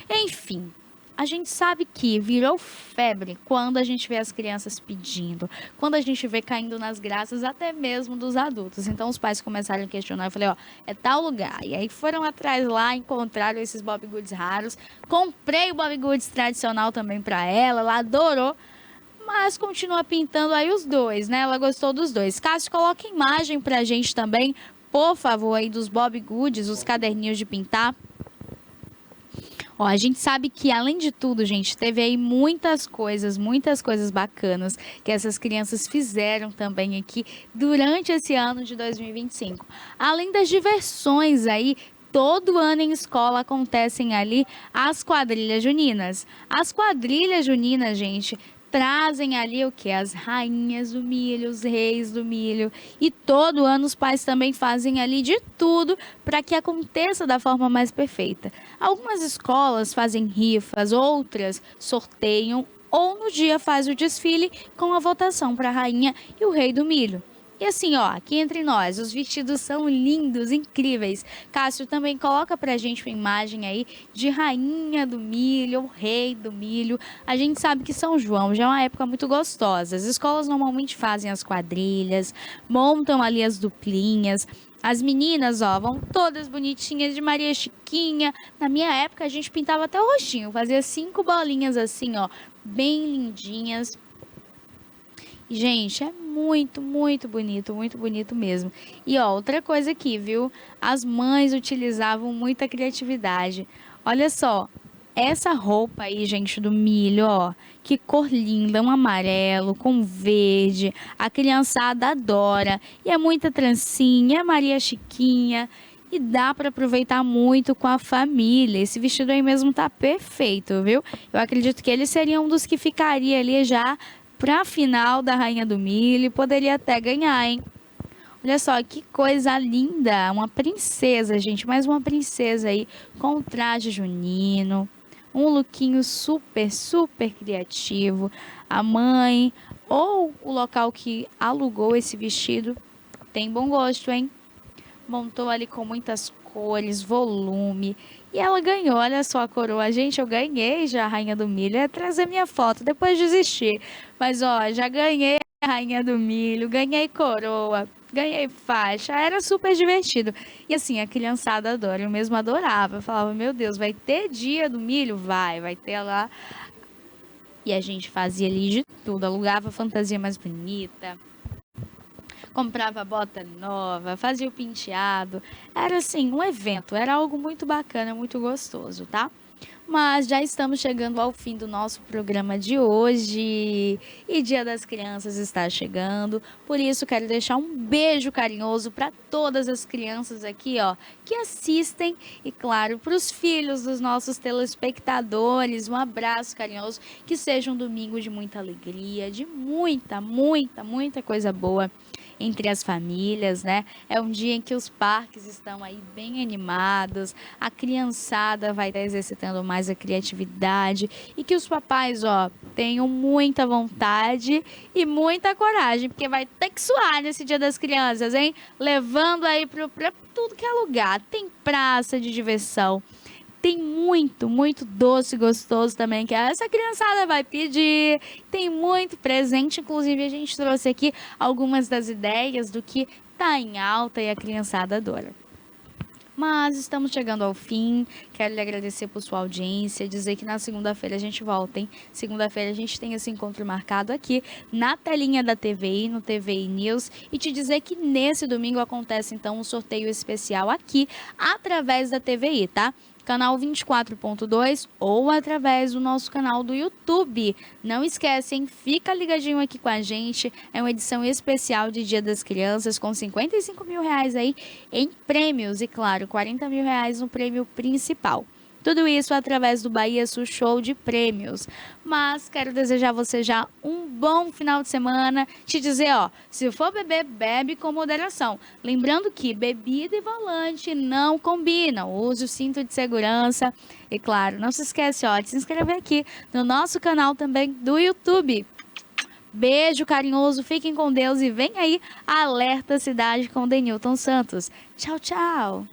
Enfim, a gente sabe que virou febre quando a gente vê as crianças pedindo, quando a gente vê caindo nas graças até mesmo dos adultos. Então os pais começaram a questionar, eu falei, ó, é tal lugar. E aí foram atrás lá, encontraram esses Bobbie Goods raros. Comprei o Bobbie Goods tradicional também para ela adorou. Mas continua pintando aí os dois, né? Ela gostou dos dois. Cássio, coloca imagem pra gente também, por favor, aí dos Bobbie Goods, os caderninhos de pintar. Ó, a gente sabe que, além de tudo, gente, teve aí muitas coisas bacanas que essas crianças fizeram também aqui durante esse ano de 2025. Além das diversões aí, todo ano em escola acontecem ali as quadrilhas juninas. As quadrilhas juninas, gente, trazem ali o que? As rainhas do milho, os reis do milho. E todo ano os pais também fazem ali de tudo para que aconteça da forma mais perfeita. Algumas escolas fazem rifas, outras sorteiam ou no dia faz o desfile com a votação para a rainha e o rei do milho. E assim, ó, aqui entre nós, os vestidos são lindos, incríveis. Cássio também coloca pra gente uma imagem aí de rainha do milho, ou rei do milho. A gente sabe que São João já é uma época muito gostosa. As escolas normalmente fazem as quadrilhas, montam ali as duplinhas. As meninas, ó, vão todas bonitinhas de Maria Chiquinha. Na minha época, a gente pintava até o rostinho, fazia 5 bolinhas assim, ó, bem lindinhas. Gente, é muito bonito mesmo. E ó, outra coisa aqui, viu? As mães utilizavam muita criatividade. Olha só, essa roupa aí, gente, do milho, ó, que cor linda, um amarelo com verde. A criançada adora. E é muita trancinha, é Maria Chiquinha. E dá para aproveitar muito com a família. Esse vestido aí mesmo tá perfeito, viu? Eu acredito que ele seria um dos que ficaria ali já para a final da Rainha do Milho, poderia até ganhar, hein? Olha só, que coisa linda, uma princesa, gente, mais uma princesa aí, com traje junino, um lookinho super criativo. A mãe ou o local que alugou esse vestido tem bom gosto, hein? Montou ali com muitas cores, volume. E ela ganhou, olha só a coroa. Gente, eu ganhei já a Rainha do Milho. É trazer minha foto, depois desistir. Mas, ó, já ganhei a Rainha do Milho, ganhei coroa, ganhei faixa. Era super divertido. E assim, a criançada adora. Eu mesmo adorava. Eu falava, meu Deus, vai ter dia do milho? Vai ter lá. E a gente fazia ali de tudo. Alugava fantasia mais bonita, comprava bota nova, fazia o penteado. Era assim, um evento, era algo muito bacana, muito gostoso, tá? Mas já estamos chegando ao fim do nosso programa de hoje e Dia das Crianças está chegando. Por isso, quero deixar um beijo carinhoso para todas as crianças aqui, ó, que assistem e, claro, para os filhos dos nossos telespectadores. Um abraço carinhoso, que seja um domingo de muita alegria, de muita coisa boa entre as famílias, né? É um dia em que os parques estão aí bem animados, a criançada vai estar exercitando mais a criatividade e que os papais, ó, tenham muita vontade e muita coragem, porque vai ter que suar nesse Dia das Crianças, hein? Levando aí pra tudo que é lugar. Tem praça de diversão. Tem muito doce gostoso também, que essa criançada vai pedir. Tem muito presente, inclusive a gente trouxe aqui algumas das ideias do que tá em alta e a criançada adora. Mas estamos chegando ao fim, quero lhe agradecer por sua audiência, dizer que na segunda-feira a gente volta, hein? Segunda-feira a gente tem esse encontro marcado aqui na telinha da TVI, no TVI News, e te dizer que nesse domingo acontece então um sorteio especial aqui, através da TVI, tá? Canal 24.2 ou através do nosso canal do YouTube. Não esquecem, fica ligadinho aqui com a gente. É uma edição especial de Dia das Crianças com 55 mil reais aí em prêmios e, claro, 40 mil reais no prêmio principal. Tudo isso através do Bahia Sul Show de Prêmios. Mas quero desejar a você já um bom final de semana. Te dizer, ó, se for beber, bebe com moderação. Lembrando que bebida e volante não combinam. Use o cinto de segurança. E claro, não se esquece, ó, de se inscrever aqui no nosso canal também do YouTube. Beijo carinhoso, fiquem com Deus e vem aí Alerta Cidade com Denilton Santos. Tchau, tchau!